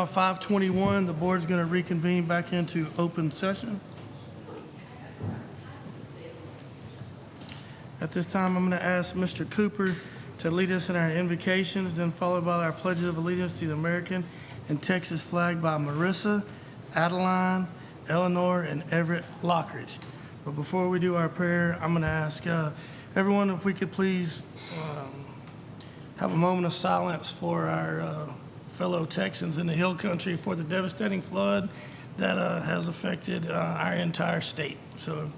now 5:21. The board's going to reconvene back into open session. At this time, I'm going to ask Mr. Cooper to lead us in our invocations, then followed by our pledges of allegiance to the American and Texas flag by Marissa, Adeline, Eleanor, and Everett Lockridge. But before we do our prayer, I'm going to ask everyone if we could please have a moment of silence for our fellow Texans in the Hill Country for the devastating flood that has affected our entire state. So.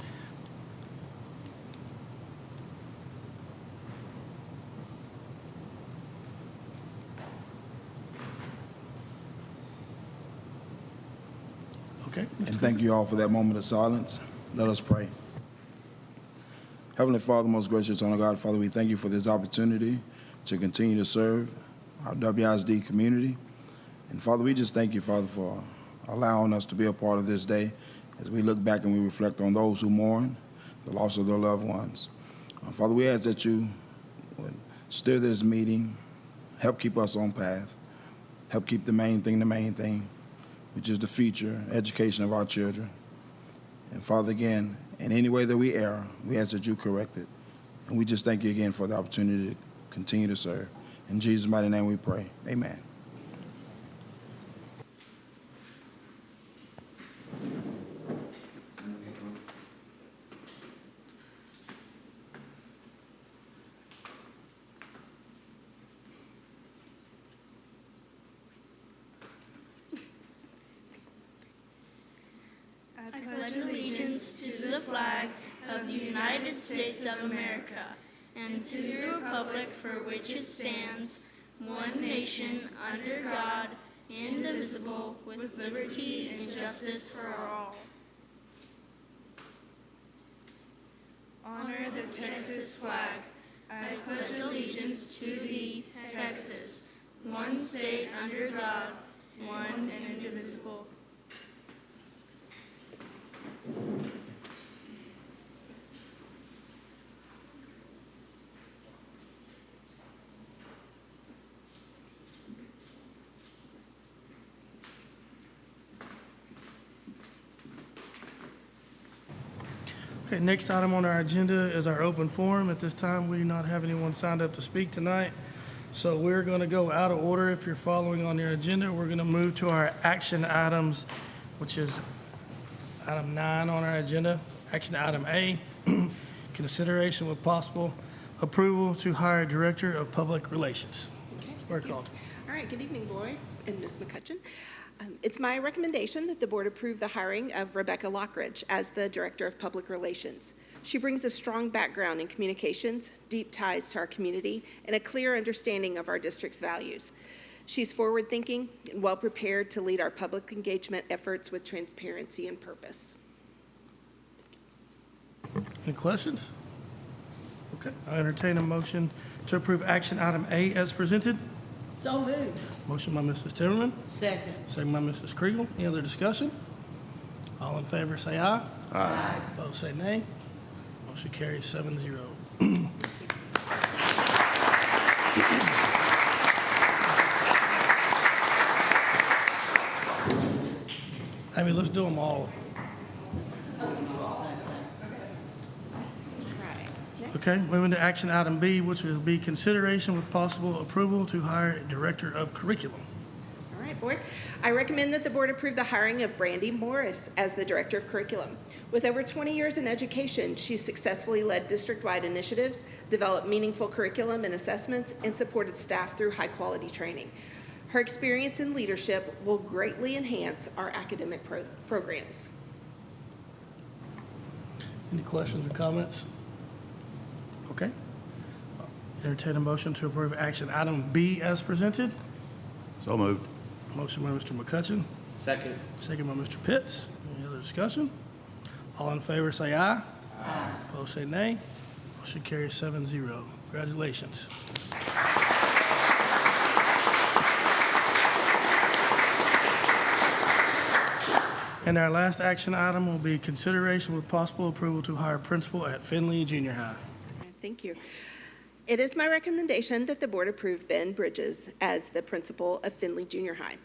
Okay. And thank you all for that moment of silence. Let us pray. Heavenly Father, most gracious Eternal God, Father, we thank you for this opportunity to continue to serve our WISD community. And Father, we just thank you, Father, for allowing us to be a part of this day as we look back and we reflect on those who mourn the loss of their loved ones. Father, we ask that you would steer this meeting, help keep us on path, help keep the main thing, which is the future education of our children. And Father, again, in any way that we err, we ask that you correct it. And we just thank you again for the opportunity to continue to serve. In Jesus' mighty name we pray. Amen. I pledge allegiance to the flag of the United States of America and to the republic for which it stands, one nation, under God, indivisible, with liberty and justice for all. Honor the Texas flag. I pledge allegiance to thee, Texas, one state under God, one and indivisible. Okay, next item on our agenda is our open forum. At this time, we do not have anyone signed up to speak tonight. So we're going to go out of order. If you're following on your agenda, we're going to move to our action items, which is item 9 on our agenda. Action item A, consideration with possible approval to hire a director of public relations. Clerk Calder. All right, good evening, Boyd and Ms. McCutcheon. It's my recommendation that the board approve the hiring of Rebecca Lockridge as the Director of Public Relations. She brings a strong background in communications, deep ties to our community, and a clear understanding of our district's values. She's forward-thinking and well-prepared to lead our public engagement efforts with transparency and purpose. Any questions? Okay, I entertain a motion to approve action item A as presented. So moved. Motion by Mrs. Timmerman, Second. second by Mrs. Kriegel. Any other discussion? All in favor, say aye. Aye. Opposed, say nay. Motion carries 7-0. I mean, let's do them all. Okay, moving to action item B, which will be consideration with possible approval to hire a director of curriculum. All right, Board. I recommend that the board approve the hiring of Brandy Morris as the Director of Curriculum. With over 20 years in education, she's successfully led district-wide initiatives, developed meaningful curriculum and assessments, and supported staff through high-quality training. Her experience in leadership will greatly enhance our academic programs. Any questions or comments? Okay. Entertain a motion to approve action item B as presented. So moved. Motion by Mr. McCutcheon, Second. second by Mr. Pitts. Any other discussion? All in favor, say aye. Aye. Opposed, say nay. Motion carries 7-0. Congratulations. And our last action item will be consideration with possible approval to hire principal at Findlay Junior High. Thank you. It is my recommendation that the board approve Ben Bridges as the principal of Findlay Junior High.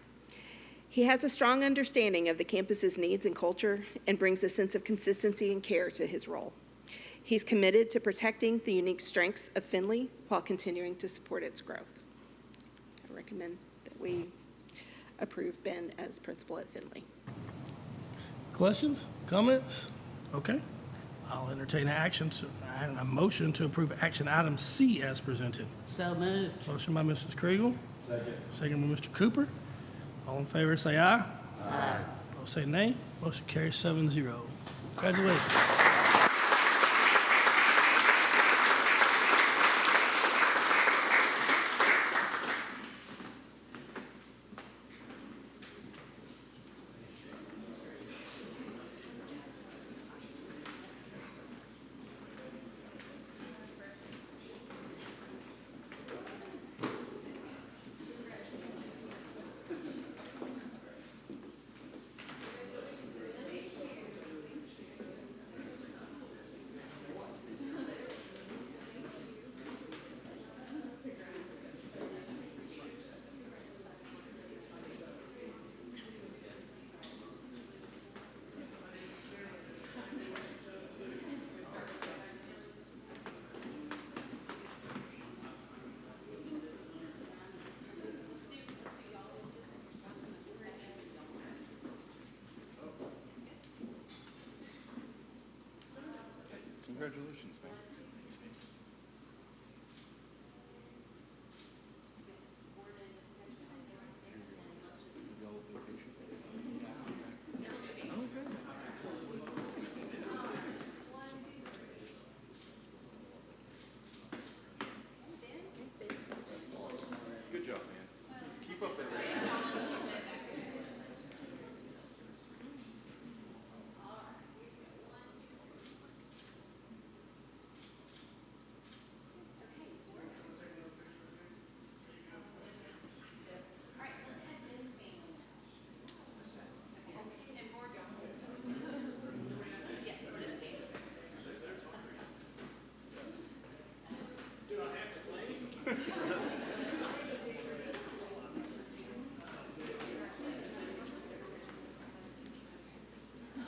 He has a strong understanding of the campus's needs and culture and brings a sense of consistency and care to his role. He's committed to protecting the unique strengths of Findlay while continuing to support its growth. I recommend that we approve Ben as principal at Findlay. Questions, comments? Okay. I'll entertain a motion to approve action item C as presented. So moved. Motion by Mrs. Kriegel. Second by Mr. Cooper. All in favor, say aye. Aye. Those say nay. Motion carries 7-0. Congratulations. Congratulations, man. Good job, man. Keep up that rate.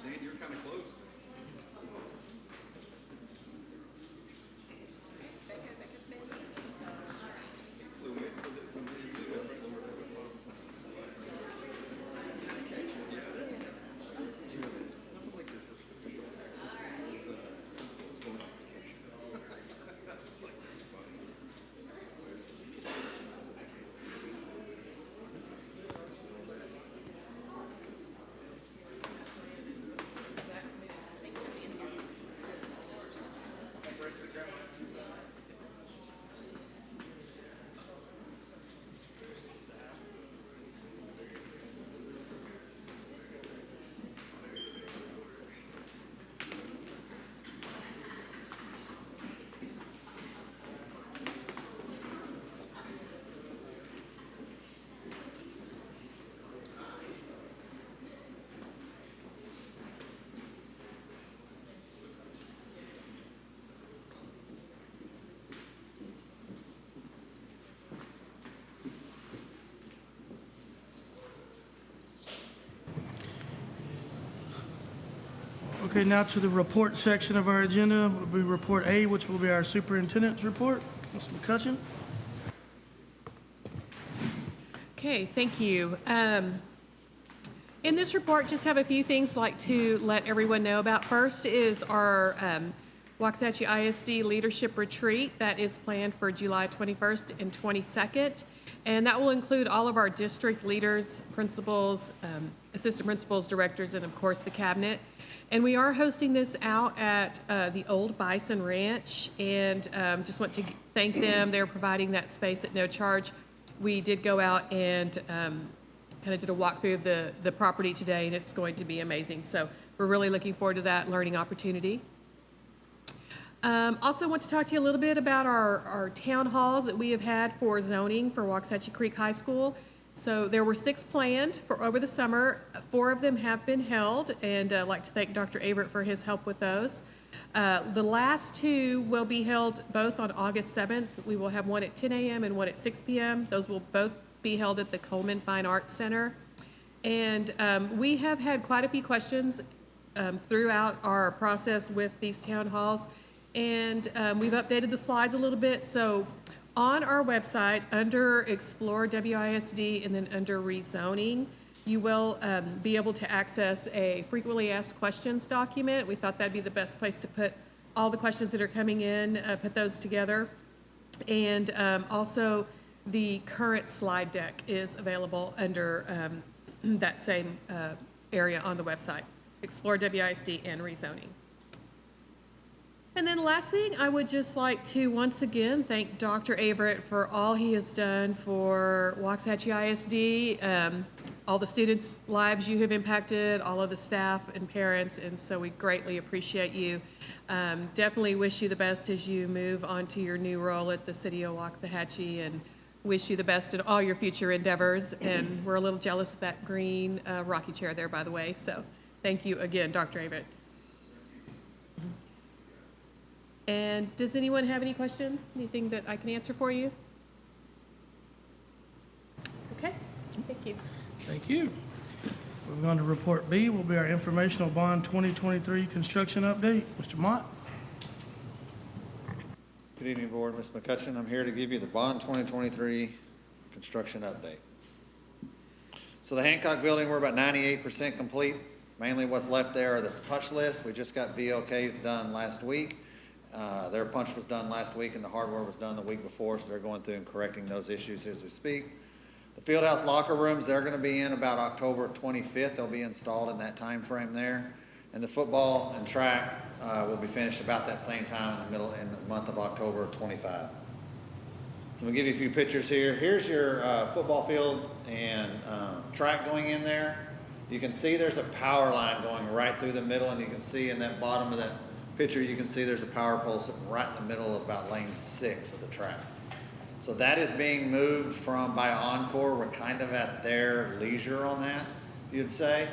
Stan, you're kind of close. Okay, now to the report section of our agenda will be Report A, which will be our superintendent's report. Ms. McCutcheon. Okay, thank you. In this report, just have a few things I'd like to let everyone know about. First is our Waxahachie ISD Leadership Retreat that is planned for July 21st and 22nd. And that will include all of our district leaders, principals, assistant principals, directors, and of course the cabinet. And we are hosting this out at the Old Bison Ranch, and just want to thank them. They're providing that space at no charge. We did go out and kind of did a walkthrough of the property today, and it's going to be amazing. So we're really looking forward to that learning opportunity. Also want to talk to you a little bit about our town halls that we have had for zoning for Waxahachie Creek High School. So there were 6 planned for over the summer. 4 of them have been held, and I'd like to thank Dr. Avert for his help with those. The last 2 will be held both on August 7th. We will have one at 10 a.m. and one at 6 p.m. Those will both be held at the Coleman Fine Arts Center. And we have had quite a few questions throughout our process with these town halls. And we've updated the slides a little bit. So on our website, under Explore WISD and then under rezoning, you will be able to access a frequently asked questions document. We thought that'd be the best place to put all the questions that are coming in, put those together. And also, the current slide deck is available under that same area on the website, Explore WISD and rezoning. And then last thing, I would just like to once again thank Dr. Averett for all he has done for Waxahachie ISD, all the students' lives you have impacted, all of the staff and parents, and so we greatly appreciate you. Definitely wish you the best as you move on to your new role at the City of Waxahachie, and wish you the best in all your future endeavors. And we're a little jealous of that green rocking chair there, by the way, so thank you again, Dr. Averett. And does anyone have any questions? Anything that I can answer for you? Okay, thank you. Thank you. Moving on to report B will be our informational bond 2023 construction update. Mr. Mott? Good evening, Board. Ms. McCutcheon, I'm here to give you the bond 2023 construction update. So the Hancock building, we're about 98% complete. Mainly what's left there are the punch lists. We just got VLKs done last week. Their punch was done last week and the hardware was done the week before, so they're going through and correcting those issues as we speak. The Fieldhouse locker rooms, they're going to be in about October 25th. They'll be installed in that time frame there. And the football and track will be finished about that same time in the month of October 25. So I'm going to give you a few pictures here. Here's your football field and track going in there. You can see there's a power line going right through the middle, and you can see in that bottom of that picture, you can see there's a power pole sitting right in the middle of about lane 6 of the track. So that is being moved from by Encore. We're kind of at their leisure on that, you'd say.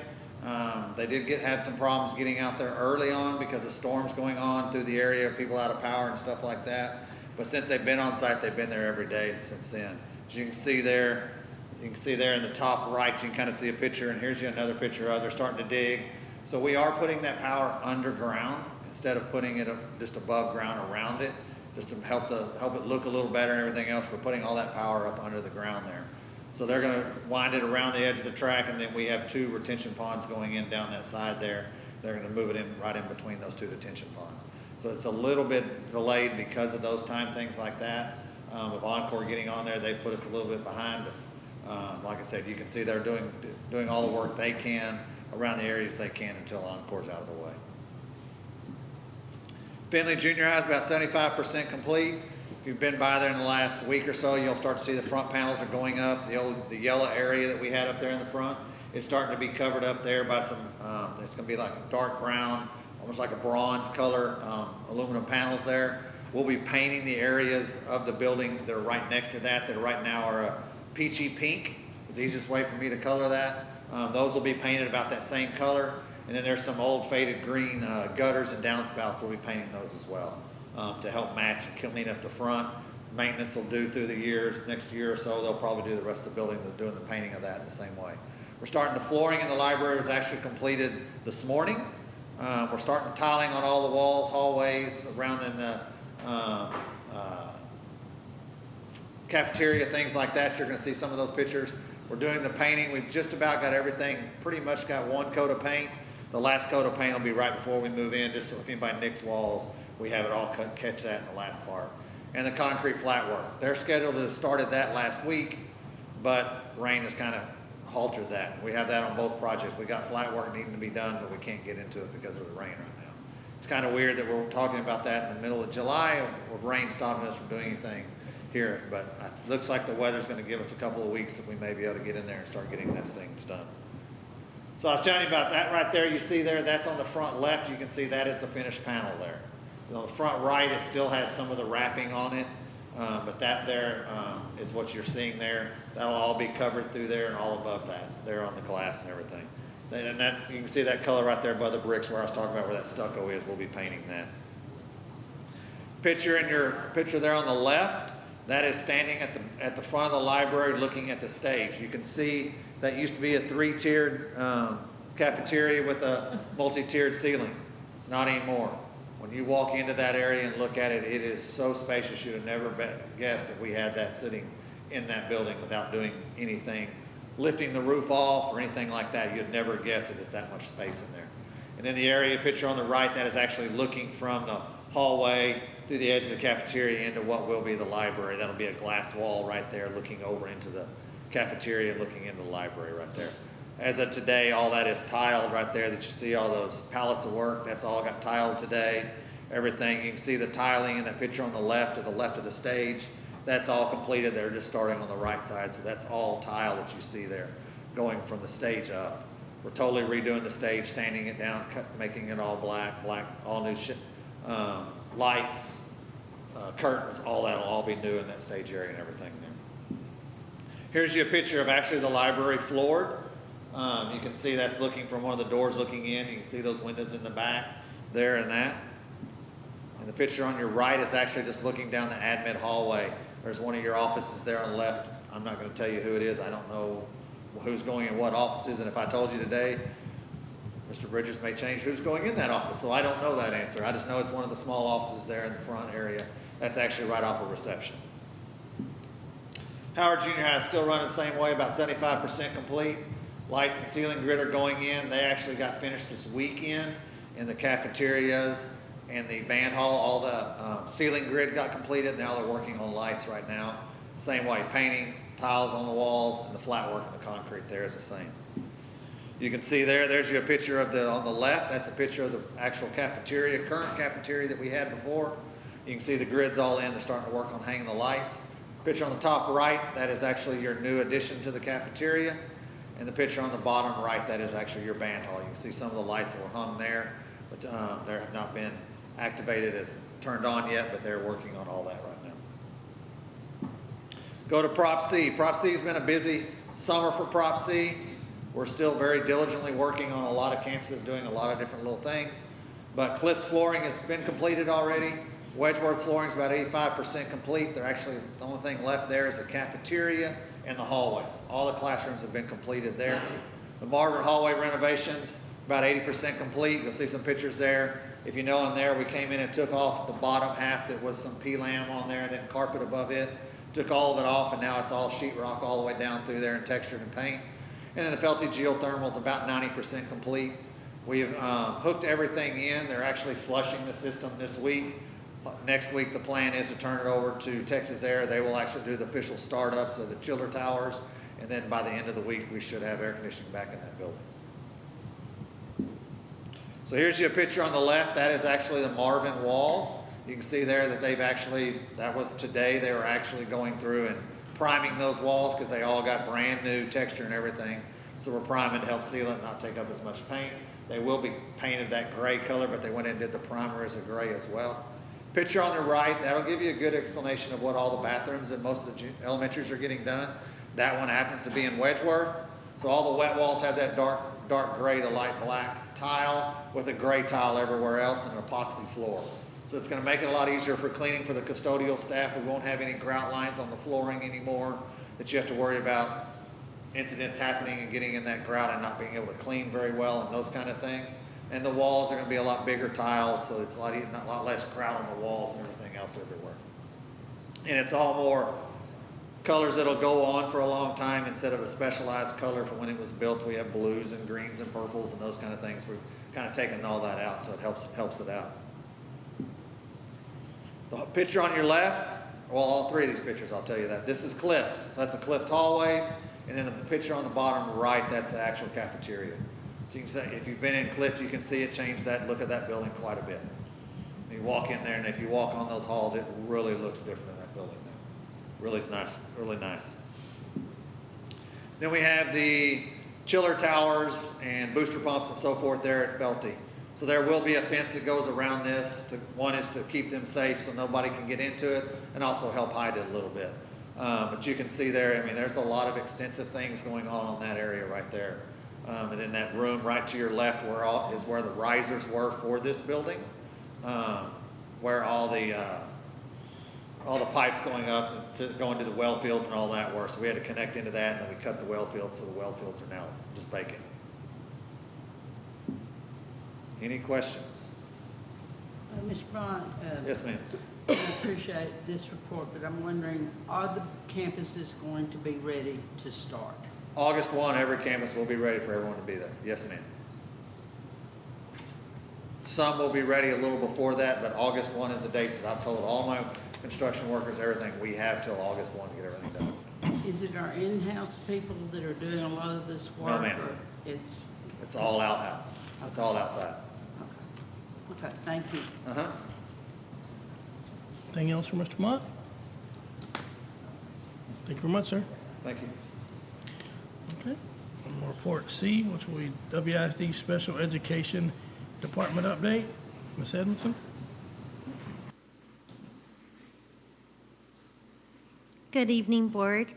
They did have some problems getting out there early on because of storms going on through the area, people out of power and stuff like that. But since they've been on site, they've been there every day since then. As you can see there, in the top right, you can kind of see a picture, and here's another picture of they're starting to dig. So we are putting that power underground instead of putting it just above ground around it, just to help it look a little better and everything else. We're putting all that power up under the ground there. So they're going to wind it around the edge of the track, and then we have 2 retention ponds going in down that side there. They're going to move it in right in between those 2 detention ponds. So it's a little bit delayed because of those things like that. With Encore getting on there, they put us a little bit behind us. Like I said, you can see they're doing all the work they can around the areas they can until Encore's out of the way. Finley Junior High is about 75% complete. If you've been by there in the last week or so, you'll start to see the front panels are going up. The yellow area that we had up there in the front is starting to be covered up there by some, it's going to be like a dark brown, almost like a bronze color aluminum panels there. We'll be painting the areas of the building that are right next to that right now are a peachy pink. Is the easiest way for me to color that. Those will be painted about that same color. And then there's some old faded green gutters and downspouts. We'll be painting those as well to help match and clean up the front. Maintenance will do through the years. Next year or so, they'll probably do the rest of the building, doing the painting of that in the same way. We're starting the flooring in the library was actually completed this morning. We're starting tiling on all the walls, hallways, around in the cafeteria, things like that. You're going to see some of those pictures. We're doing the painting. We've just about got everything, pretty much got 1 coat of paint. The last coat of paint will be right before we move in, just so if anybody nicks walls, we have it all catch that in the last part. And the concrete flat work. They're scheduled to have started that last week, but rain has kind of halted that. We have that on both projects. We got flat work needing to be done, but we can't get into it because of the rain right now. It's kind of weird that we're talking about that in the middle of July with rain stopping us from doing anything here, but it looks like the weather's going to give us a couple of weeks that we may be able to get in there and start getting these things done. So I was telling you about that right there. You see there, that's on the front left. You can see that is the finished panel there. And on the front right, it still has some of the wrapping on it, but that there is what you're seeing there. That'll all be covered through there and all above that, there on the glass and everything. And that, you can see that color right there by the bricks where I was talking about where that stucco is. We'll be painting that. Picture in your picture there on the left, that is standing at the front of the library looking at the stage. You can see That used to be a three-tiered cafeteria with a multi-tiered ceiling. It's not anymore. When you walk into that area and look at it, it is so spacious. You'd have never guessed that we had that sitting in that building without doing anything, lifting the roof off or anything like that. You'd never guess it is that much space in there. And then the area picture on the right, that is actually looking from the hallway through the edge of the cafeteria into what will be the library. That'll be a glass wall right there looking over into the cafeteria and looking into the library right there. As of today, all that is tiled right there that you see, all those pallets of work, that's all got tiled today. Everything, you can see the tiling in that picture on the left of the stage. That's all completed. They're just starting on the right side. So that's all tile that you see there going from the stage up. We're totally redoing the stage, sanding it down, making it all black, all new lights, curtains, all that will all be new in that stage area and everything there. Here's you a picture of actually the library floored. You can see that's looking from one of the doors looking in. You can see those windows in the back there and that. And the picture on your right is actually just looking down the admin hallway. There's one of your offices there on the left. I'm not going to tell you who it is. I don't know who's going in what offices. And if I told you today, Mr. Bridges may change who's going in that office. So I don't know that answer. I just know it's one of the small offices there in the front area. That's actually right off of reception. Howard Junior High is still running the same way, about 75% complete. Lights and ceiling grid are going in. They actually got finished this weekend in the cafeterias and the band hall. All the ceiling grid got completed. Now they're working on lights right now. Same way, painting, tiles on the walls, and the flat work and the concrete there is the same. You can see there's your picture of on the left. That's a picture of the actual cafeteria, current cafeteria that we had before. You can see the grids all in. They're starting to work on hanging the lights. Picture on the top right, that is actually your new addition to the cafeteria. And the picture on the bottom right, that is actually your band hall. You can see some of the lights that were hung there, but they have not been activated as turned on yet, but they're working on all that right now. Go to Prop C. Prop C has been a busy summer for Prop C. We're still very diligently working on a lot of campuses, doing a lot of different little things. But Cliff flooring has been completed already. Wedgeworth flooring is about 85% complete. They're actually, the only thing left there is the cafeteria and the hallways. All the classrooms have been completed there. The Marvin hallway renovations, about 80% complete. You'll see some pictures there. If you know in there, we came in and took off the bottom half that was some P-lam on there and then carpet above it. Took all of it off and now it's all sheetrock all the way down through there and textured and paint. And then the Felty geothermal is about 90% complete. We've hooked everything in. They're actually flushing the system this week. Next week, the plan is to turn it over to Texas Air. They will actually do the official startups of the chiller towers. And then by the end of the week, we should have air conditioning back in that building. So here's your picture on the left. That is actually the Marvin walls. You can see there that they've actually, that was today, they were actually going through and priming those walls because they all got brand new texture and everything. So we're priming to help seal it and not take up as much paint. They will be painted that gray color, but they went in and did the primer as a gray as well. Picture on the right, that'll give you a good explanation of what all the bathrooms in most of the elementaries are getting done. That one happens to be in Wedgeworth. So all the wet walls have that dark gray to light black tile with a gray tile everywhere else and an epoxy floor. So it's going to make it a lot easier for cleaning for the custodial staff. We won't have any grout lines on the flooring anymore that you have to worry about incidents happening and getting in that grout and not being able to clean very well and those kind of things. And the walls are going to be a lot bigger tiles, so it's a lot less grout on the walls and everything else everywhere. And it's all more colors that'll go on for a long time instead of a specialized color for when it was built. We have blues and greens and purples and those kind of things. We've kind of taken all that out, so it helps it out. The picture on your left, well, all three of these pictures, I'll tell you that. This is Clift, so that's a Clift hallways. And then the picture on the bottom right, that's the actual cafeteria. So you can say, if you've been in Clift, you can see it change that, look at that building quite a bit. And you walk in there, and if you walk on those halls, it really looks different in that building now. Really nice, really nice. Then we have the chiller towers and booster pumps and so forth there at Felty. So there will be a fence that goes around this. One is to keep them safe so nobody can get into it and also help hide it a little bit. But you can see there, I mean, there's a lot of extensive things going on that area right there. And then that room right to your left is where the risers were for this building, where all the all the pipes going up, going to the well fields and all that work. So we had to connect into that, and then we cut the well fields, so the well fields are now just vacant. Any questions? Ms. Bond, Yes, ma'am. I appreciate this report, but I'm wondering, are the campuses going to be ready to start? August 1, every campus will be ready for everyone to be there. Yes, ma'am. Some will be ready a little before that, but August 1 is the dates that I've told all my construction workers, everything, we have till August 1 to get everything done. Is it our in-house people that are doing a lot of this work? No, ma'am. Or it's, It's all outhouse. It's all outside. okay, thank you. Uh-huh. Anything else for Mr. Mott? Thank you very much, sir. Thank you. Okay. One more report C, which will be WISD Special Education Department update. Ms. Edmondson? Good evening, Board.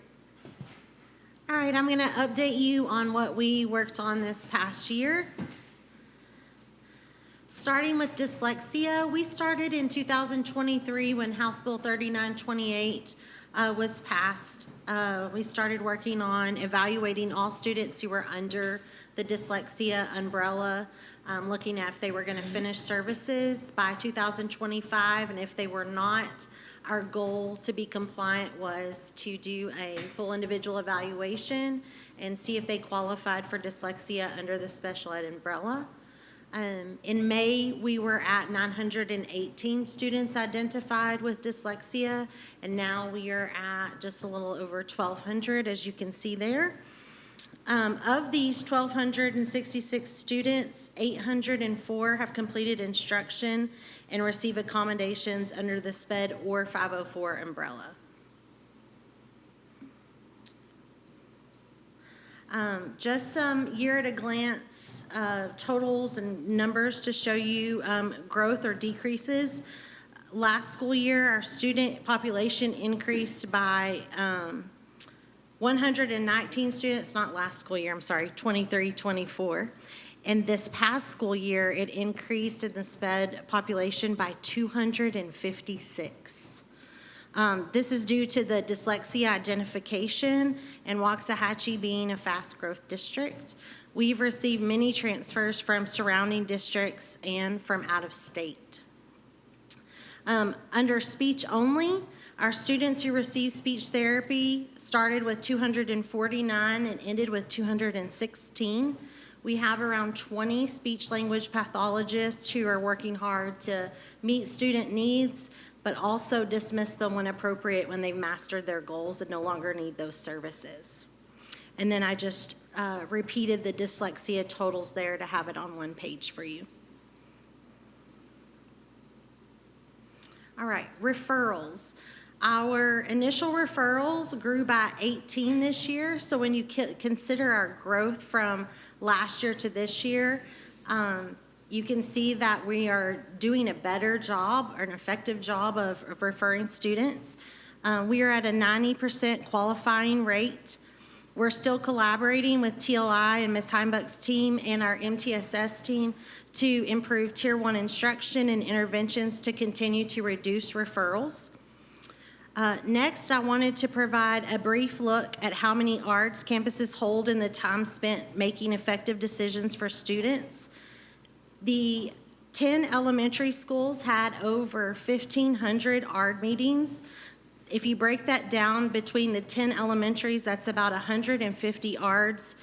All right, I'm going to update you on what we worked on this past year. Starting with dyslexia, we started in 2023 when House Bill 3928 was passed. We started working on evaluating all students who were under the dyslexia umbrella, looking at if they were going to finish services by 2025, and if they were not, our goal to be compliant was to do a full individual evaluation and see if they qualified for dyslexia under the special ed umbrella. In May, we were at 918 students identified with dyslexia, and now we are at just a little over 1,200, as you can see there. Of these 1,266 students, 804 have completed instruction and receive accommodations under the SPED or 504 umbrella. Just some year-at-a-glance totals and numbers to show you growth or decreases. Last school year, our student population increased by 119 students, not last school year, I'm sorry, 23-24. And this past school year, it increased in the SPED population by 256. This is due to the dyslexia identification and Waxahachie being a fast growth district. We've received many transfers from surrounding districts and from out of state. Under speech only, our students who received speech therapy started with 249 and ended with 216. We have around 20 speech language pathologists who are working hard to meet student needs, but also dismiss them when appropriate when they've mastered their goals and no longer need those services. And then I just repeated the dyslexia totals there to have it on one page for you. All right, referrals. Our initial referrals grew by 18 this year, so when you consider our growth from last year to this year, you can see that we are doing a better job or an effective job of referring students. We are at a 90% qualifying rate. We're still collaborating with TLI and Ms. Heimbuch's team and our MTSS team to improve Tier 1 instruction and interventions to continue to reduce referrals. Next, I wanted to provide a brief look at how many ARDS campuses hold in the time spent making effective decisions for students. The 10 elementary schools had over 1,500 ARD meetings. If you break that down between the 10 elementaries, that's about 150 ARDs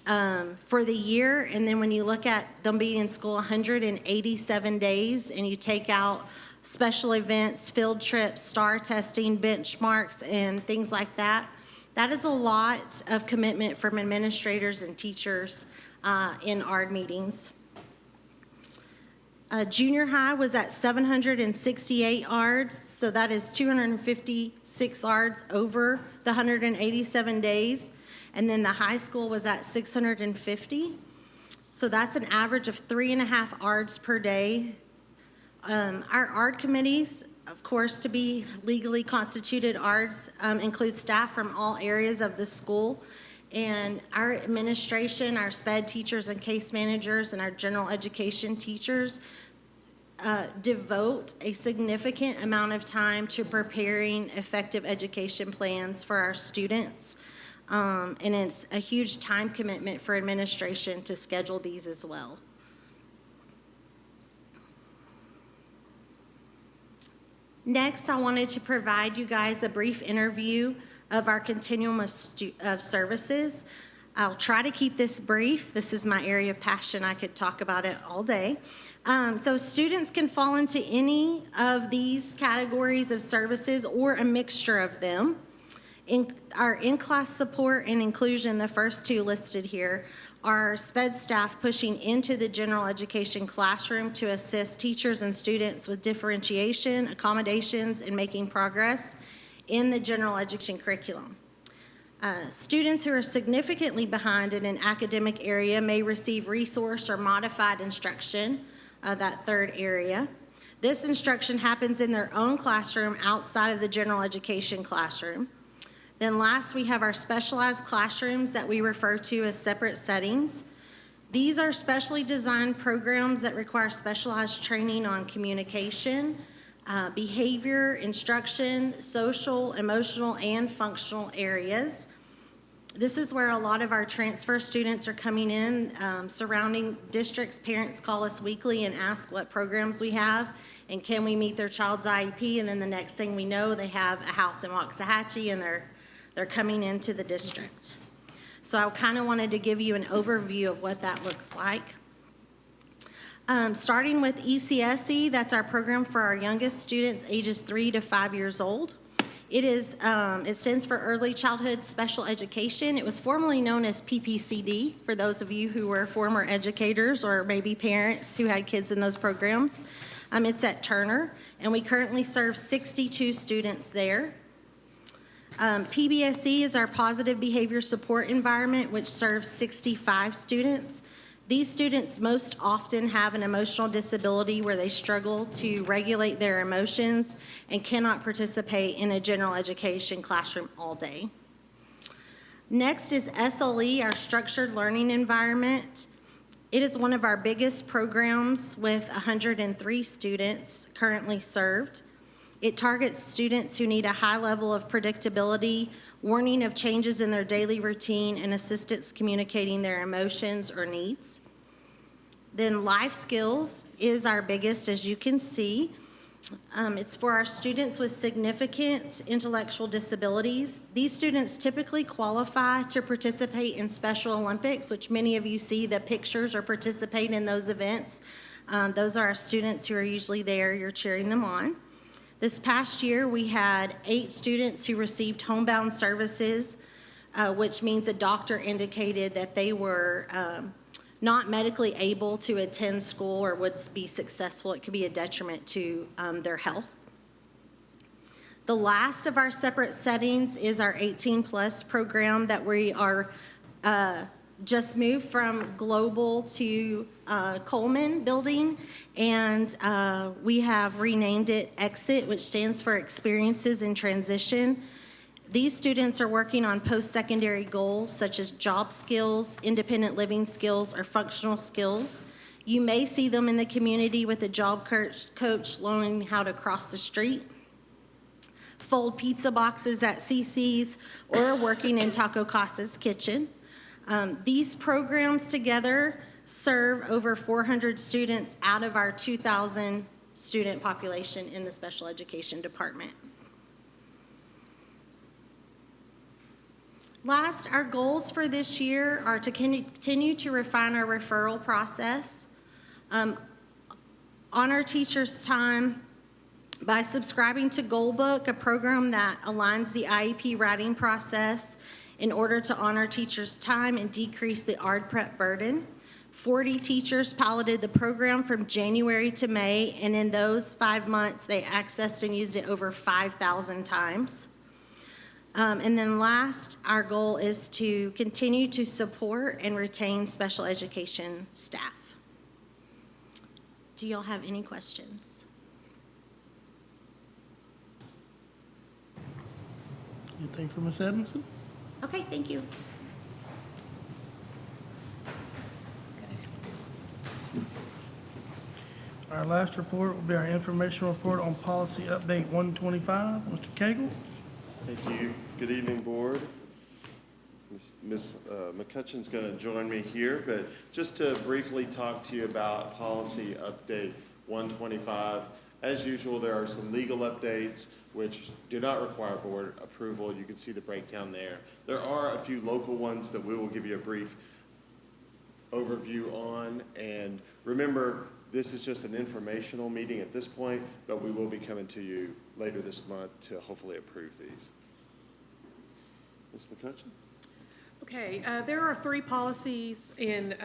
for the year. And then when you look at them being in school 187 days and you take out special events, field trips, STAR testing, benchmarks, and things like that, that is a lot of commitment from administrators and teachers in ARD meetings. Junior high was at 768 ARDs, so that is 256 ARDs over the 187 days. And then the high school was at 650. So that's an average of 3.5 ARDs per day. Our ARD committees, of course, to be legally constituted ARDs, include staff from all areas of the school. And our administration, our SPED teachers and case managers, and our general education teachers devote a significant amount of time to preparing effective education plans for our students. And it's a huge time commitment for administration to schedule these as well. Next, I wanted to provide you guys a brief interview of our continuum of services. I'll try to keep this brief. This is my area of passion. I could talk about it all day. So students can fall into any of these categories of services or a mixture of them. In our in-class support and inclusion, the first two listed here, are SPED staff pushing into the general education classroom to assist teachers and students with differentiation, accommodations, and making progress in the general education curriculum. Students who are significantly behind in an academic area may receive resource or modified instruction, that third area. This instruction happens in their own classroom outside of the general education classroom. Then last, we have our specialized classrooms that we refer to as separate settings. These are specially designed programs that require specialized training on communication, behavior, instruction, social, emotional, and functional areas. This is where a lot of our transfer students are coming in. Surrounding districts, parents call us weekly and ask what programs we have and can we meet their child's IEP, and then the next thing we know, they have a house in Waxahachie and they're coming into the district. So I kind of wanted to give you an overview of what that looks like. Starting with ECSE, that's our program for our youngest students, ages 3 to 5 years old. It stands for Early Childhood Special Education. It was formerly known as PPCD, for those of you who were former educators or maybe parents who had kids in those programs. It's at Turner, and we currently serve 62 students there. PBSE is our Positive Behavior Support Environment, which serves 65 students. These students most often have an emotional disability where they struggle to regulate their emotions and cannot participate in a general education classroom all day. Next is SLE, our Structured Learning Environment. It is one of our biggest programs with 103 students currently served. It targets students who need a high level of predictability, warning of changes in their daily routine, and assistance communicating their emotions or needs. Then life skills is our biggest, as you can see. It's for our students with significant intellectual disabilities. These students typically qualify to participate in Special Olympics, which many of you see the pictures or participate in those events. Those are our students who are usually there. You're cheering them on. This past year, we had 8 students who received homebound services, which means a doctor indicated that they were not medically able to attend school or would be successful. It could be a detriment to their health. The last of our separate settings is our 18+ program that we are just moved from Global to Coleman building, and we have renamed it EXIT, which stands for Experiences in Transition. These students are working on post-secondary goals such as job skills, independent living skills, or functional skills. You may see them in the community with a job coach learning how to cross the street, fold pizza boxes at CC's, or working in Taco Casa's kitchen. These programs together serve over 400 students out of our 2,000 student population in the special education department. Last, our goals for this year are to continue to refine our referral process, honor teachers' time by subscribing to Goalbook, a program that aligns the IEP writing process in order to honor teachers' time and decrease the ARD prep burden. 40 teachers piloted the program from January to May, and in those 5 months, they accessed and used it over 5,000 times. And then last, our goal is to continue to support and retain special education staff. Do y'all have any questions? Anything for Ms. Edmondson? Okay, thank you. Our last report will be our informational report on policy update 125. Mr. Cagle? Thank you. Good evening, Board. Ms. McCutcheon's going to join me here, but just to briefly talk to you about policy update 125. As usual, there are some legal updates which do not require board approval. You can see the breakdown there. There are a few local ones that we will give you a brief overview on. And remember, this is just an informational meeting at this point, but we will be coming to you later this month to hopefully approve these. Ms. McCutcheon? Okay, there are 3 policies in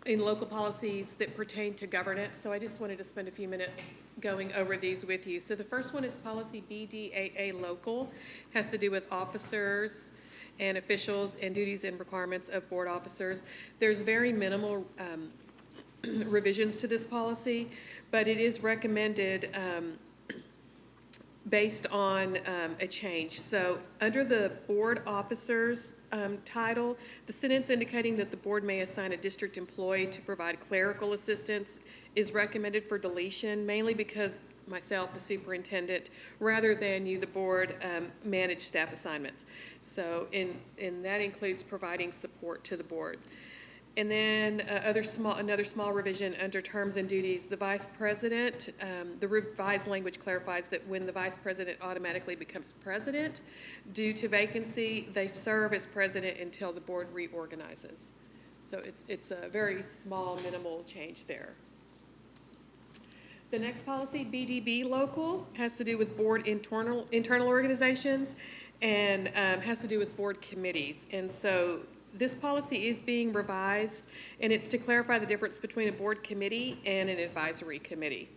local policies that pertain to governance, so I just wanted to spend a few minutes going over these with you. So the first one is policy BDAA local, has to do with officers and officials and duties and requirements of board officers. There's very minimal revisions to this policy, but it is recommended based on a change. So under the board officers title, the sentence indicating that the board may assign a district employee to provide clerical assistance is recommended for deletion, mainly because myself, the superintendent, rather than you, the board, manage staff assignments. So that includes providing support to the board. And then another small revision under terms and duties. The vice president, the revised language clarifies that when the vice president automatically becomes president due to vacancy, they serve as president until the board reorganizes. So it's a very small, minimal change there. The next policy, BDB local, has to do with board internal organizations and has to do with board committees. And so this policy is being revised, and it's to clarify the difference between a board committee and an advisory committee.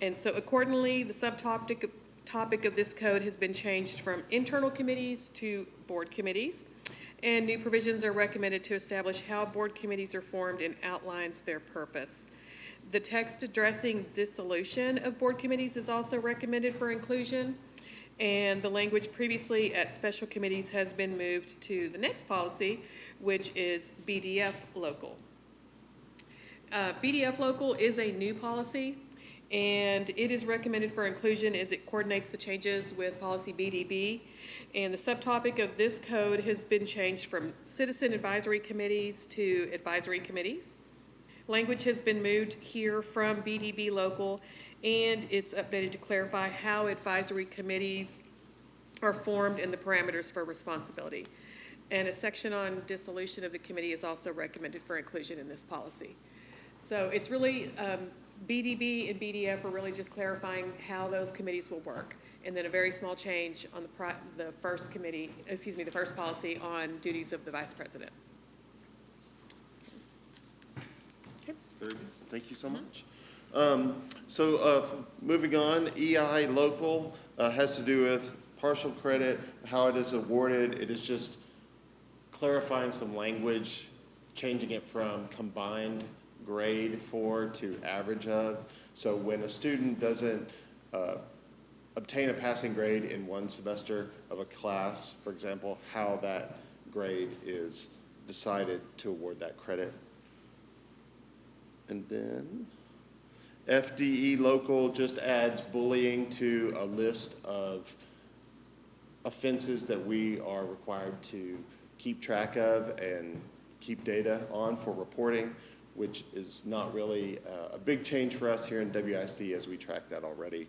And so accordingly, the subtopic of this code has been changed from internal committees to board committees. And new provisions are recommended to establish how board committees are formed and outlines their purpose. The text addressing dissolution of board committees is also recommended for inclusion. And the language previously at special committees has been moved to the next policy, which is BDF local. BDF local is a new policy, and it is recommended for inclusion as it coordinates the changes with policy BDB. And the subtopic of this code has been changed from citizen advisory committees to advisory committees. Language has been moved here from BDB local, and it's updated to clarify how advisory committees are formed and the parameters for responsibility. And a section on dissolution of the committee is also recommended for inclusion in this policy. So it's really, BDB and BDF are really just clarifying how those committees will work. And then a very small change on the first policy on duties of the vice president. Very good. Thank you so much. Moving on, EI local has to do with partial credit, how it is awarded. It is just clarifying some language, changing it from combined grade for to average of. So when a student doesn't obtain a passing grade in one semester of a class, for example, how that grade is decided to award that credit. And then FDE local just adds bullying to a list of offenses that we are required to keep track of and keep data on for reporting, which is not really a big change for us here in WISD as we track that already.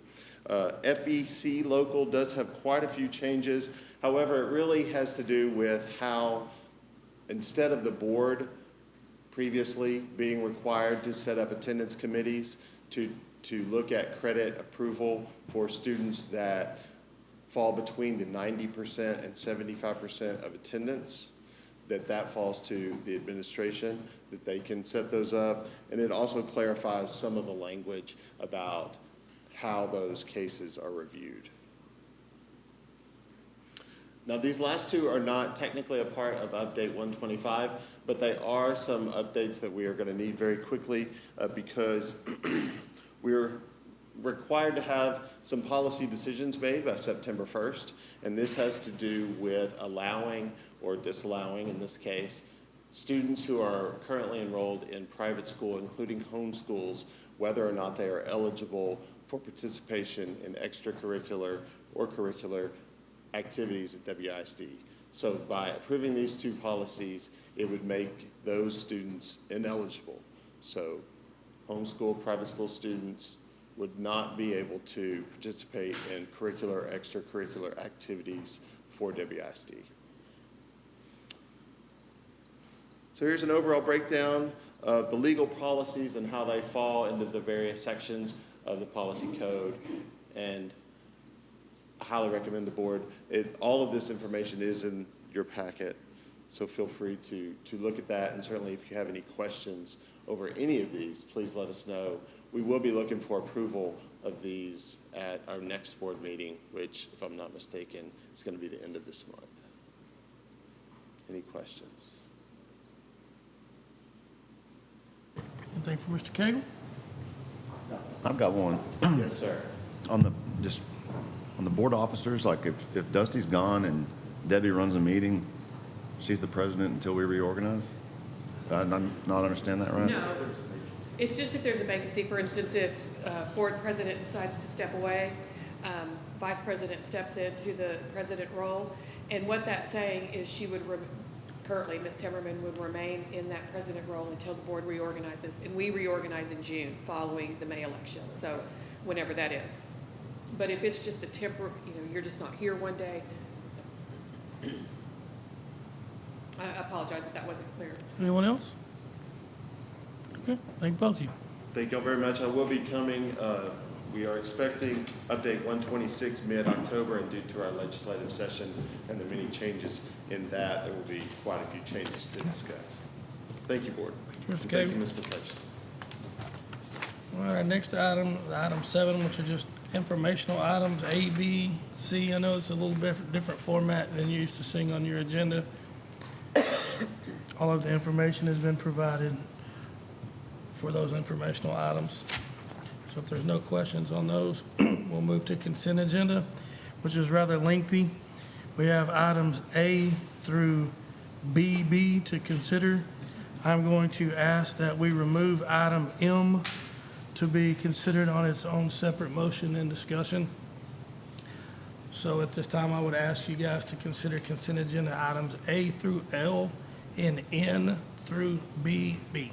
FEC local does have quite a few changes. However, it really has to do with how, instead of the board previously being required to set up attendance committees to look at credit approval for students that fall between the 90% and 75% of attendance, that falls to the administration, that they can set those up. And it also clarifies some of the language about how those cases are reviewed. Now, these last two are not technically a part of Update 125, but they are some updates that we are going to need very quickly because we're required to have some policy decisions made by September 1st, and this has to do with allowing or disallowing, in this case, students who are currently enrolled in private school, including homeschools, whether or not they are eligible for participation in extracurricular or curricular activities at WISD. So by approving these two policies, it would make those students ineligible. So homeschool, private school students would not be able to participate in curricular or extracurricular activities for WISD. So here's an overall breakdown of the legal policies and how they fall into the various sections of the policy code. And I highly recommend the board. All of this information is in your packet, so feel free to look at that. And certainly if you have any questions over any of these, please let us know. We will be looking for approval of these at our next board meeting, which, if I'm not mistaken, is going to be the end of this month. Any questions? Anything for Mr. Cagle? I've got one. Yes, sir. On the board officers, like if Dusty's gone and Debbie runs a meeting, she's the president until we reorganize? Did I not understand that right? No. It's just if there's a vacancy. For instance, if board president decides to step away, vice president steps into the president role. And what that's saying is she would, currently, Ms. Temmerman would remain in that president role until the board reorganizes. And we reorganize in June following the May election, so whenever that is. But if it's just a temporary, you're just not here one day, I apologize if that wasn't clear. Anyone else? Okay, thank both of you. Thank y'all very much. I will be coming. We are expecting update 126 mid-October, and due to our legislative session and the many changes in that, there will be quite a few changes to discuss. Thank you, board. Mr. Thank you, Cagle. Ms. McCutcheon. All right, next item, item 7, which are just informational items, A, B, C. I know it's a little different format than you used to seeing on your agenda. All of the information has been provided for those informational items. So if there's no questions on those, we'll move to consent agenda, which is rather lengthy. We have items A through BB to consider. I'm going to ask that we remove item M to be considered on its own separate motion and discussion. So at this time, I would ask you guys to consider consent agenda items A through L and N through BB.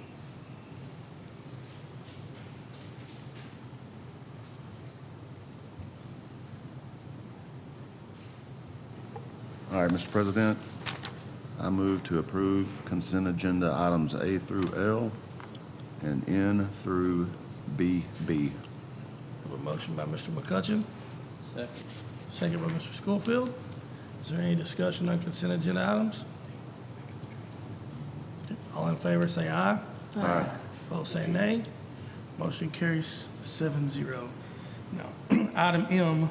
All right, Mr. President, I move to approve consent agenda items A through L and N through BB. Have a motion by Mr. McCutcheon, Second. second by Mr. Schofield. Is there any discussion on consent agenda items? All in favor, say aye. Aye. Both say nay. Motion carries 7-0. Now, item M,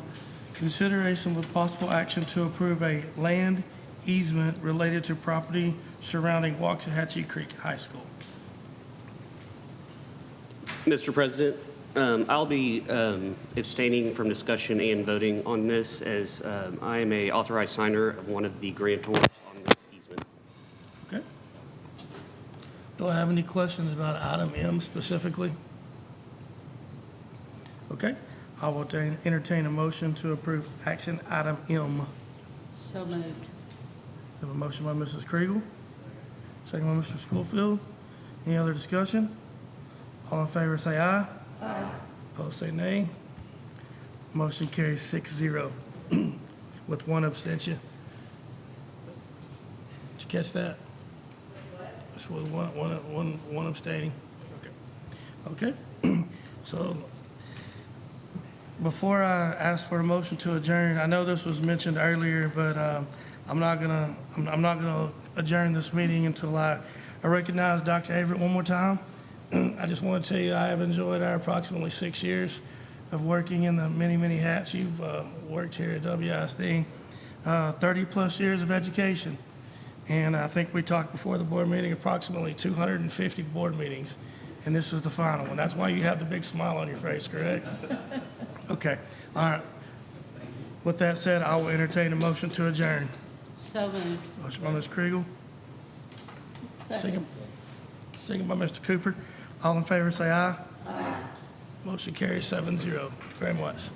consideration with possible action to approve a land easement related to property surrounding Waxahachie Creek High School. Mr. President, I'll be abstaining from discussion and voting on this as I am a authorized signer of one of the grantors on this easement. Okay. Do I have any questions about item M specifically? Okay. I will entertain a motion to approve action item M. So moved. We have a motion by Mrs. Kriegel, second by Mr. Schofield. Any other discussion? All in favor say aye. Aye. Opposed say nay. Motion carries 6-0 with one abstention. Did you catch that? That's with one abstaining. Okay. Okay. So before I ask for a motion to adjourn, I know this was mentioned earlier, but I'm not gonna adjourn this meeting until I recognize Dr. Averett one more time. I just want to tell you I have enjoyed our approximately 6 years of working in the many, many hats you've worked here at WISD. 30 plus years of education. And I think we talked before the board meeting, approximately 250 board meetings. And this is the final one. That's why you have the big smile on your face, correct? Okay, all right. With that said, I will entertain a motion to adjourn. So moved. Motion by Ms. Kriegel. Second by Mr. Cooper. All in favor, say aye. Aye. Motion carries 7-0. Very much.